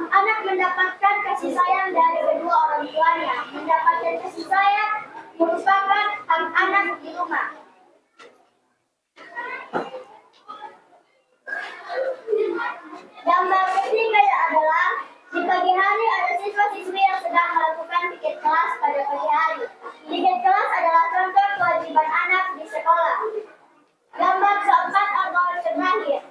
anak mendapatkan kasih sayang dari kedua orang tuanya. Mendapatkan kasih sayang merupakan hak anak di rumah. Gambar ketiga adalah di pagi hari ada siswa-siswi yang sedang melakukan piket kelas pada pagi hari. Piket kelas adalah contoh kewajiban anak di sekolah. Gambar keempat atau terakhir.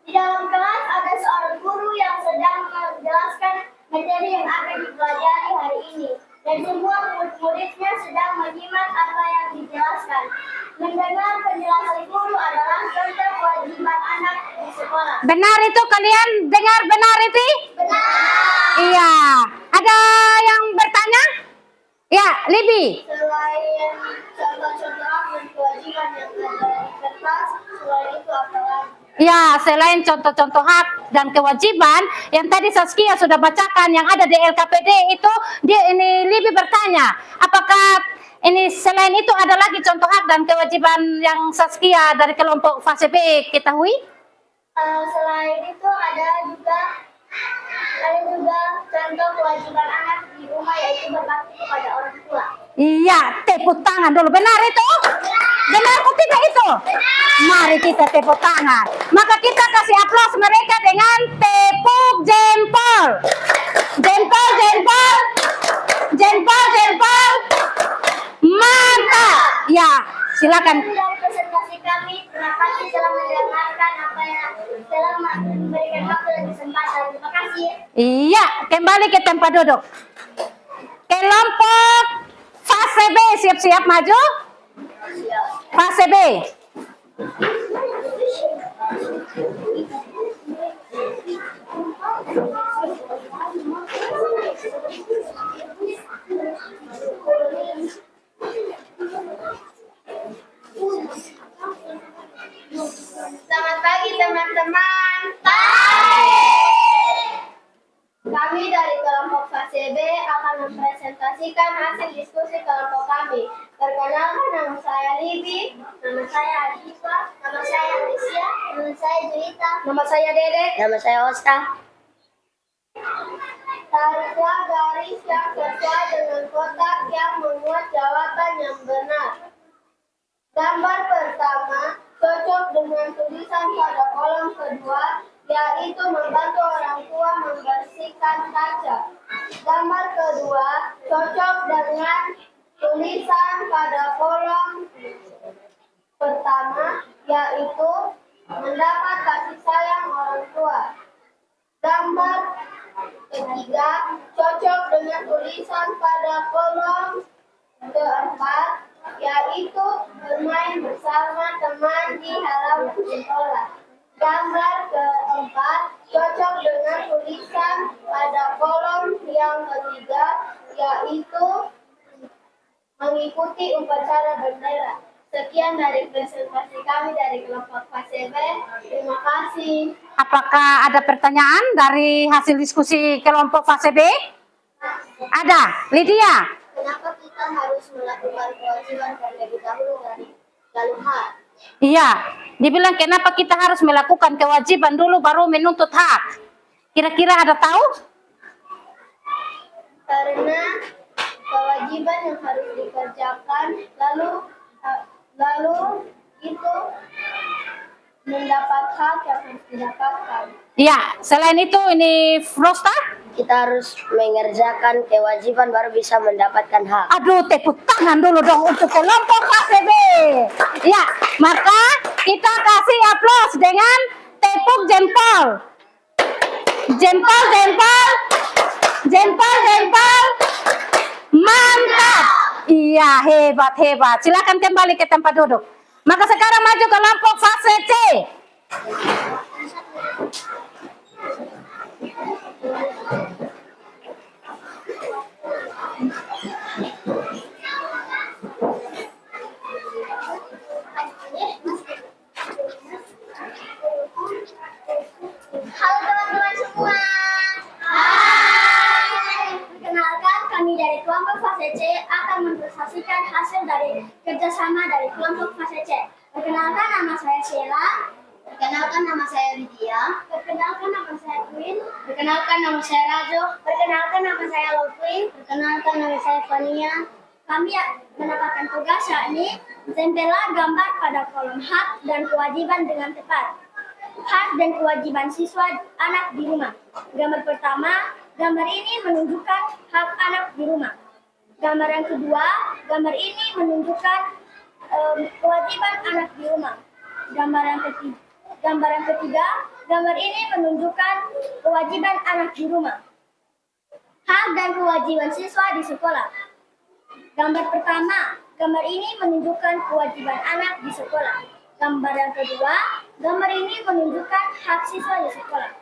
Di dalam kelas ada seorang guru yang sedang menjelaskan materi yang akan dipelajari hari ini. Dan semua murid-muridnya sedang menyimak apa yang dijelaskan. Mendengar penjelasan guru adalah contoh kewajiban anak di sekolah. Benar itu kalian dengar benar itu? Benar. Iya. Ada yang bertanya? Ya, Libi. Selain contoh-contoh dan kewajiban yang ada di kertas, selain itu apa lagi? Ya, selain contoh-contoh hak dan kewajiban yang tadi Saskia sudah bacakan yang ada di LKPD itu, dia ini Libi bertanya, apakah ini selain itu ada lagi contoh hak dan kewajiban yang Saskia dari kelompok fase B ketahui? Selain itu ada juga contoh kewajiban anak di rumah yaitu berbakti kepada orang tua. Iya, tepuk tangan dulu. Benar itu? Benar atau tidak itu? Mari kita tepuk tangan. Maka kita kasih aplaus mereka dengan tepuk jempol. Jempol, jempol. Jempol, jempol. Mantap. Ya, silakan. Dari presentasi kami, terima kasih telah mendengarkan apa yang telah memberikan waktu dan kesempatan. Terima kasih. Iya, kembali ke tempat duduk. Kelompok fase B siap-siap maju. Fase B. Selamat pagi teman-teman. Pagi. Kami dari kelompok fase B akan mempresentasikan hasil diskusi kelompok kami. Perkenalkan, nama saya Libi, nama saya Adifa, nama saya Alicia, nama saya Juwita, nama saya Dede, nama saya Osta. Tarilah garis yang sesuai dengan kotak yang memuat jawaban yang benar. Gambar pertama cocok dengan tulisan pada kolom kedua, yaitu membantu orang tua membersihkan kaca. Gambar kedua cocok dengan tulisan pada kolom pertama, yaitu mendapat kasih sayang orang tua. Gambar ketiga cocok dengan tulisan pada kolom keempat, yaitu bermain bersama teman di halaman sekolah. Gambar keempat cocok dengan tulisan pada kolom yang ketiga, yaitu mengikuti upacara bendera. Sekian dari presentasi kami dari kelompok fase B. Terima kasih. Apakah ada pertanyaan dari hasil diskusi kelompok fase B? Ada, Lydia. Kenapa kita harus melakukan kewajiban terlebih dahulu dari lalu hak? Iya, dibilang kenapa kita harus melakukan kewajiban dulu baru menuntut hak. Kira-kira ada tahu? Karena kewajiban yang harus dikerjakan lalu itu mendapat hak yang harus didapatkan. Iya, selain itu ini Frosta? Kita harus mengerjakan kewajiban baru bisa mendapatkan hak. Aduh, tepuk tangan dulu dong untuk kelompok fase B. Ya, maka kita kasih aplaus dengan tepuk jempol. Jempol, jempol. Jempol, jempol. Mantap. Iya, hebat, hebat. Silakan kembali ke tempat duduk. Maka sekarang maju kelompok fase C. Halo teman-teman semua. Hai. Perkenalkan, kami dari kelompok fase C akan mempresentasikan hasil dari kerjasama dari kelompok fase C. Perkenalkan, nama saya Sheila. Perkenalkan, nama saya Lydia. Perkenalkan, nama saya Queen. Perkenalkan, nama saya Rajo. Perkenalkan, nama saya Lutfi. Perkenalkan, nama saya Fania. Kami mendapatkan tugas yakni tempellah gambar pada kolom hak dan kewajiban dengan tepat. Hak dan kewajiban siswa anak di rumah. Gambar pertama, gambar ini menunjukkan hak anak di rumah. Gambar yang kedua, gambar ini menunjukkan kewajiban anak di rumah. Gambar yang ketiga, gambar ini menunjukkan kewajiban anak di rumah. Hak dan kewajiban siswa di sekolah. Gambar pertama, gambar ini menunjukkan kewajiban anak di sekolah. Gambar yang kedua, gambar ini menunjukkan hak siswa di sekolah.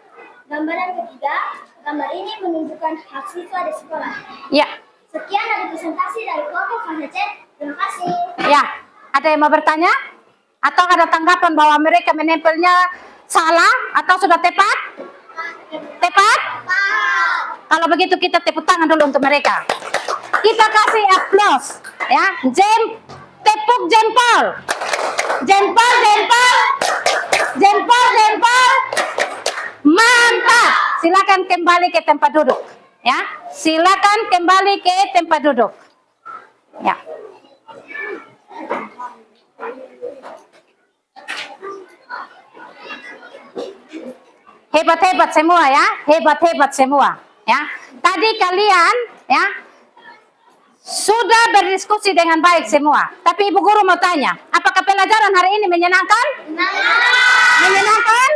Gambar yang ketiga, gambar ini menunjukkan hak siswa di sekolah. Ya. Sekian dari presentasi dari kelompok fase C. Terima kasih. Ya, ada yang mau bertanya? Atau ada tanggapan bahwa mereka menempelnya salah atau sudah tepat? Tepat? Kalau begitu kita tepuk tangan dulu untuk mereka. Kita kasih aplaus, ya. Tepuk jempol. Jempol, jempol. Jempol, jempol. Mantap. Silakan kembali ke tempat duduk, ya. Silakan kembali ke tempat duduk. Ya. Hebat-hebat semua ya, hebat-hebat semua ya. Tadi kalian ya sudah berdiskusi dengan baik semua. Tapi Ibu Guru mau tanya, apakah pelajaran hari ini menyenangkan? Menyenangkan?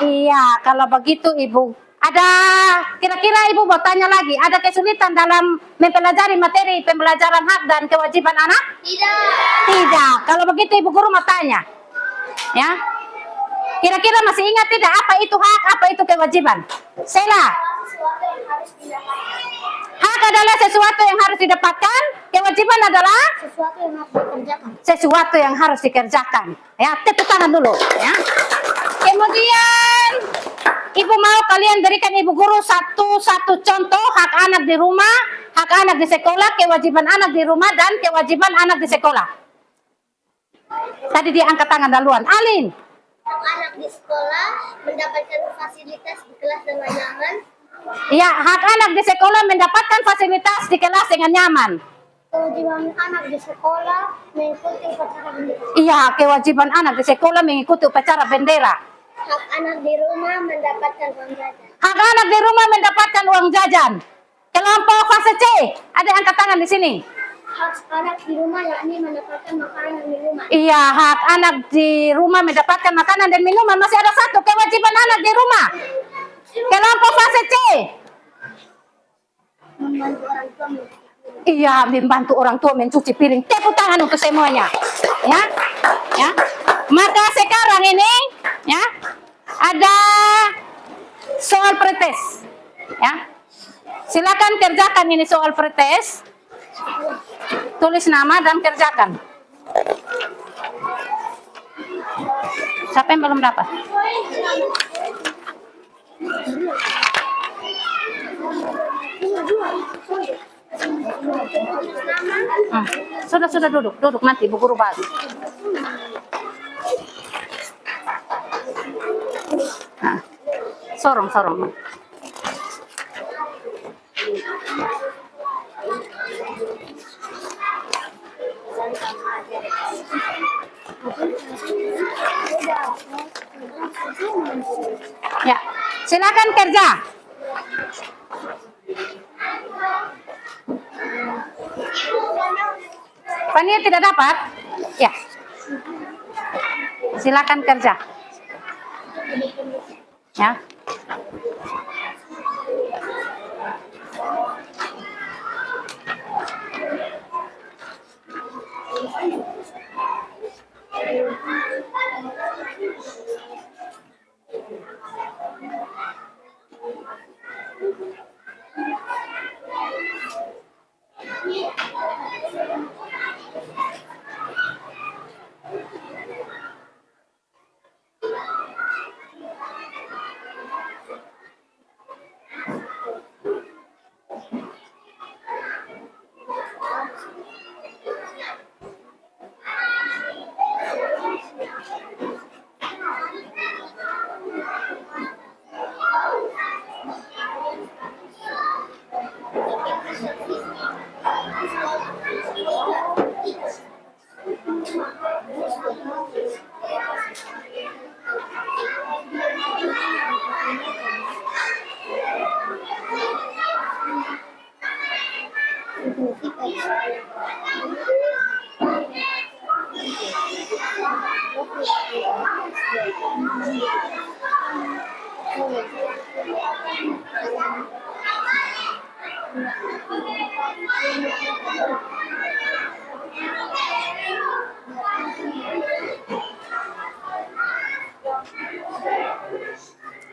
Iya, kalau begitu Ibu. Ada kira-kira Ibu mau tanya lagi, ada kesulitan dalam mempelajari materi pembelajaran hak dan kewajiban anak? Tidak. Kalau begitu Ibu Guru mau tanya. Ya. Kira-kira masih ingat tidak apa itu hak, apa itu kewajiban? Sela. Sesuatu yang harus didapatkan. Hak adalah sesuatu yang harus didapatkan, kewajiban adalah Sesuatu yang harus dikerjakan. sesuatu yang harus dikerjakan. Ya, tepuk tangan dulu ya. Kemudian Ibu mau kalian berikan Ibu Guru satu contoh hak anak di rumah, hak anak di sekolah, kewajiban anak di rumah dan kewajiban anak di sekolah. Tadi dia angkat tangan duluan. Alin. Hak anak di sekolah mendapatkan fasilitas di kelas dengan nyaman. Ya, hak anak di sekolah mendapatkan fasilitas di kelas dengan nyaman. Kewajiban anak di sekolah mengikuti upacara bendera. Iya, kewajiban anak di sekolah mengikuti upacara bendera. Hak anak di rumah mendapatkan uang jajan. Hak anak di rumah mendapatkan uang jajan. Kelompok fase C, ada yang angkat tangan di sini. Hak anak di rumah yakni mendapatkan makanan dan minuman. Iya, hak anak di rumah mendapatkan makanan dan minuman. Masih ada satu, kewajiban anak di rumah. Kelompok fase C. Membantu orang tua mencuci piring. Iya, membantu orang tua mencuci piring. Tepuk tangan untuk semuanya. Ya. Ya. Maka sekarang ini ya, ada soal pretest. Ya. Silakan kerjakan ini soal pretest. Tulis nama dan kerjakan. Siapa yang belum dapat? Sudah duduk nanti Bu Guru bagi. Nah, sorong. Ya, silakan kerja. Pania tidak dapat? Ya. Silakan kerja. Ya.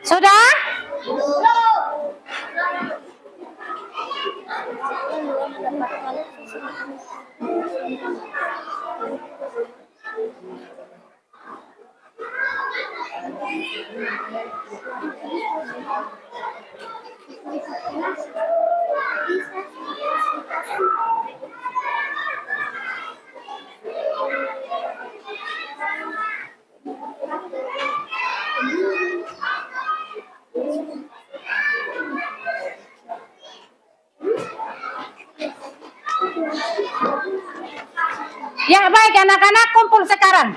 Sudah? Ya baik anak-anak, kumpul sekarang.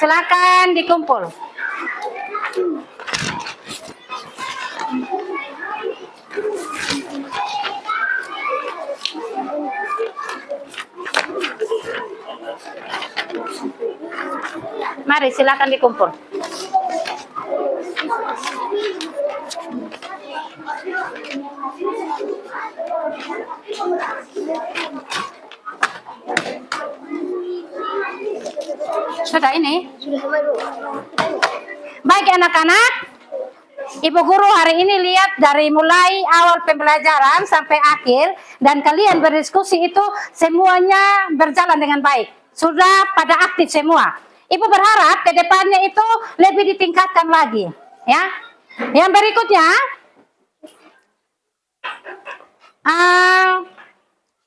Silakan dikumpul. Mari silakan dikumpul. Sudah ini? Baik anak-anak, Ibu Guru hari ini lihat dari mulai awal pembelajaran sampai akhir dan kalian berdiskusi itu semuanya berjalan dengan baik. Sudah pada aktif semua. Ibu berharap ke depannya itu lebih ditingkatkan lagi, ya. Yang berikutnya,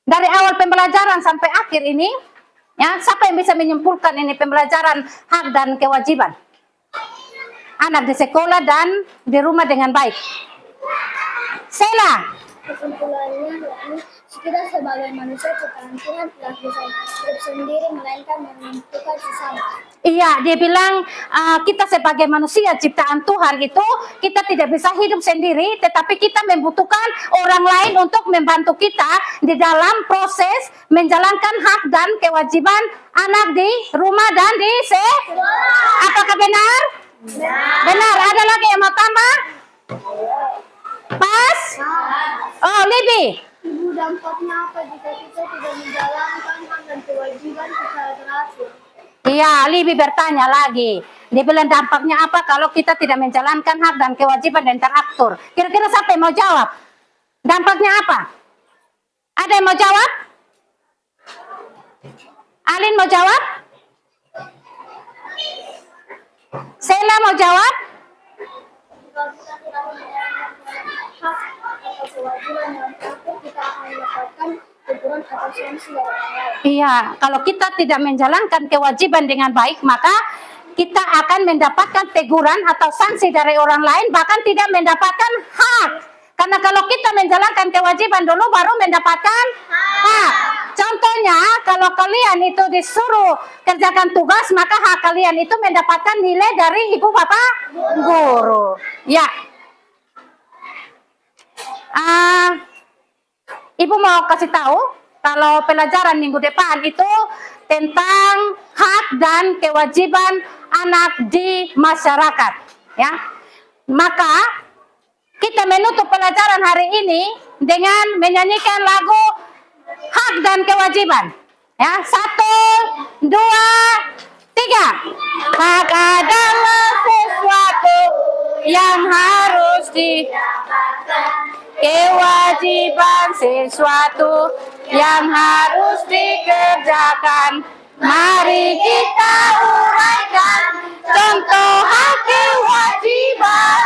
dari awal pembelajaran sampai akhir ini, ya, siapa yang bisa menyimpulkan ini pembelajaran hak dan kewajiban anak di sekolah dan di rumah dengan baik? Sela. Kesimpulannya yakni kita sebagai manusia ciptaan Tuhan tidak bisa hidup sendiri melainkan membutuhkan sesama. Iya, dia bilang kita sebagai manusia ciptaan Tuhan itu kita tidak bisa hidup sendiri, tetapi kita membutuhkan orang lain untuk membantu kita di dalam proses menjalankan hak dan kewajiban anak di rumah dan di sekolah. Apakah benar? Benar. Ada lagi yang mau tambah? Pas? Oh, lebih. Ibu, dampaknya apa jika kita tidak menjalankan hak dan kewajiban secara teratur? Iya, lebih bertanya lagi. Dia bilang dampaknya apa kalau kita tidak menjalankan hak dan kewajiban dan teratur. Kira-kira siapa yang mau jawab? Dampaknya apa? Ada yang mau jawab? Alin mau jawab? Sela mau jawab? Kalau kita tidak menjalankan hak atau kewajiban yang teratur, kita akan mendapatkan teguran atau sanksi dari orang lain. Iya, kalau kita tidak menjalankan kewajiban dengan baik, maka kita akan mendapatkan teguran atau sanksi dari orang lain, bahkan tidak mendapatkan hak. Karena kalau kita menjalankan kewajiban dulu, baru mendapatkan hak. Contohnya, kalau kalian itu disuruh kerjakan tugas, maka hak kalian itu mendapatkan nilai dari ibu bapak guru. Ya. Ibu mau kasih tahu kalau pelajaran minggu depan itu tentang hak dan kewajiban anak di masyarakat, ya. Maka kita menutup pelajaran hari ini dengan menyanyikan lagu hak dan kewajiban. Ya, 1, 2, 3. Hak adalah sesuatu yang harus didapatkan. Kewajiban sesuatu yang harus dikerjakan. Mari kita uraikan contoh hak kewajiban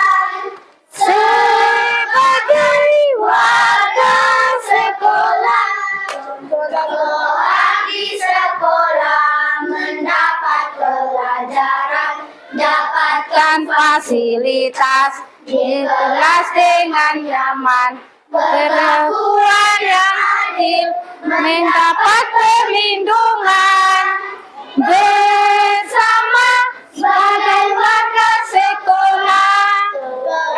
sebagai warga sekolah. Orang di sekolah mendapat pelajaran, dapatkan Fasilitas di kelas dengan nyaman, perlakuan yang adil, mendapat perlindungan bersama sebagai warga sekolah.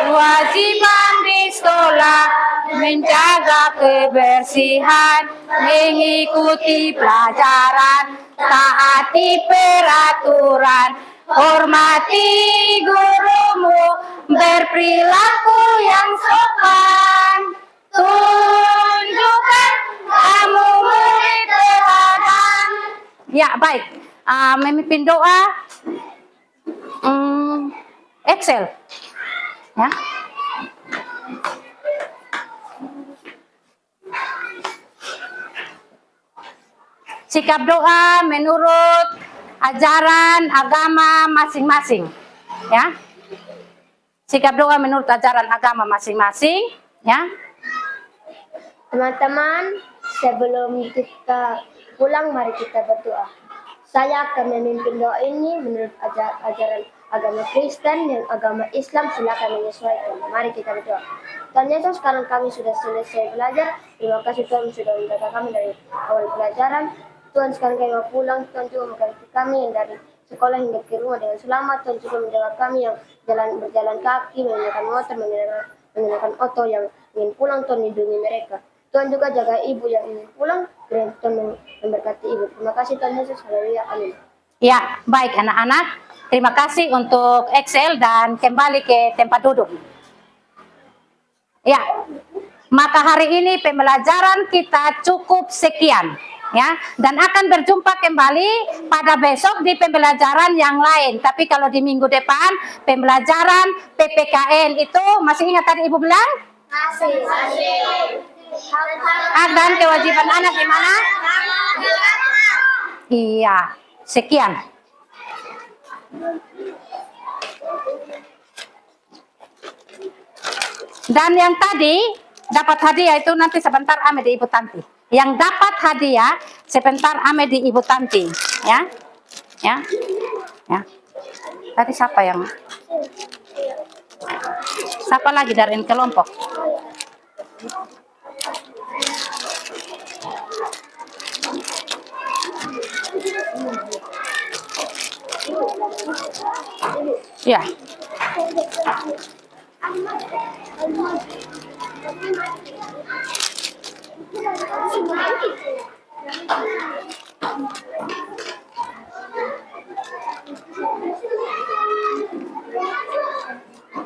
Kewajiban di sekolah menjaga kebersihan, mengikuti pelajaran, taati peraturan, hormati gurumu, berperilaku yang sopan, tunjukkan kamu murid teladan. Ya, baik. Memimpin doa Excel. Ya. Sikap doa menurut ajaran agama masing-masing, ya. Sikap doa menurut ajaran agama masing-masing, ya. Teman-teman, sebelum kita pulang, mari kita berdoa. Saya akan memimpin doa ini menurut ajaran agama Kristen dan agama Islam. Silakan menyesuaikan. Mari kita berdoa. Tuhan Yesus, sekarang kami sudah selesai belajar. Terima kasih Tuhan sudah menjaga kami dari awal pelajaran. Tuhan, sekarang kami mau pulang. Tuhan juga mengganti kami yang dari sekolah hingga ke rumah dengan selamat. Tuhan juga menjaga kami yang berjalan kaki, menggunakan motor, menggunakan oto yang ingin pulang. Tuhan lindungi mereka. Tuhan juga jaga ibu yang ingin pulang, dan Tuhan memberkati ibu. Terima kasih Tuhan Yesus. Haleluya. Amin. Ya, baik anak-anak. Terima kasih untuk Excel dan kembali ke tempat duduk. Ya, maka hari ini pembelajaran kita cukup sekian. Ya, dan akan berjumpa kembali pada besok di pembelajaran yang lain. Tapi kalau di minggu depan pembelajaran PPKN itu masih ingat tadi Ibu bilang? Masih. Hak dan kewajiban anak di mana? Iya, sekian. Dan yang tadi dapat hadiah itu nanti sebentar ame di Ibu Tanti. Yang dapat hadiah sebentar ame di Ibu Tanti, ya. Ya. Ya. Tadi siapa yang? Siapa lagi dari kelompok? Ya.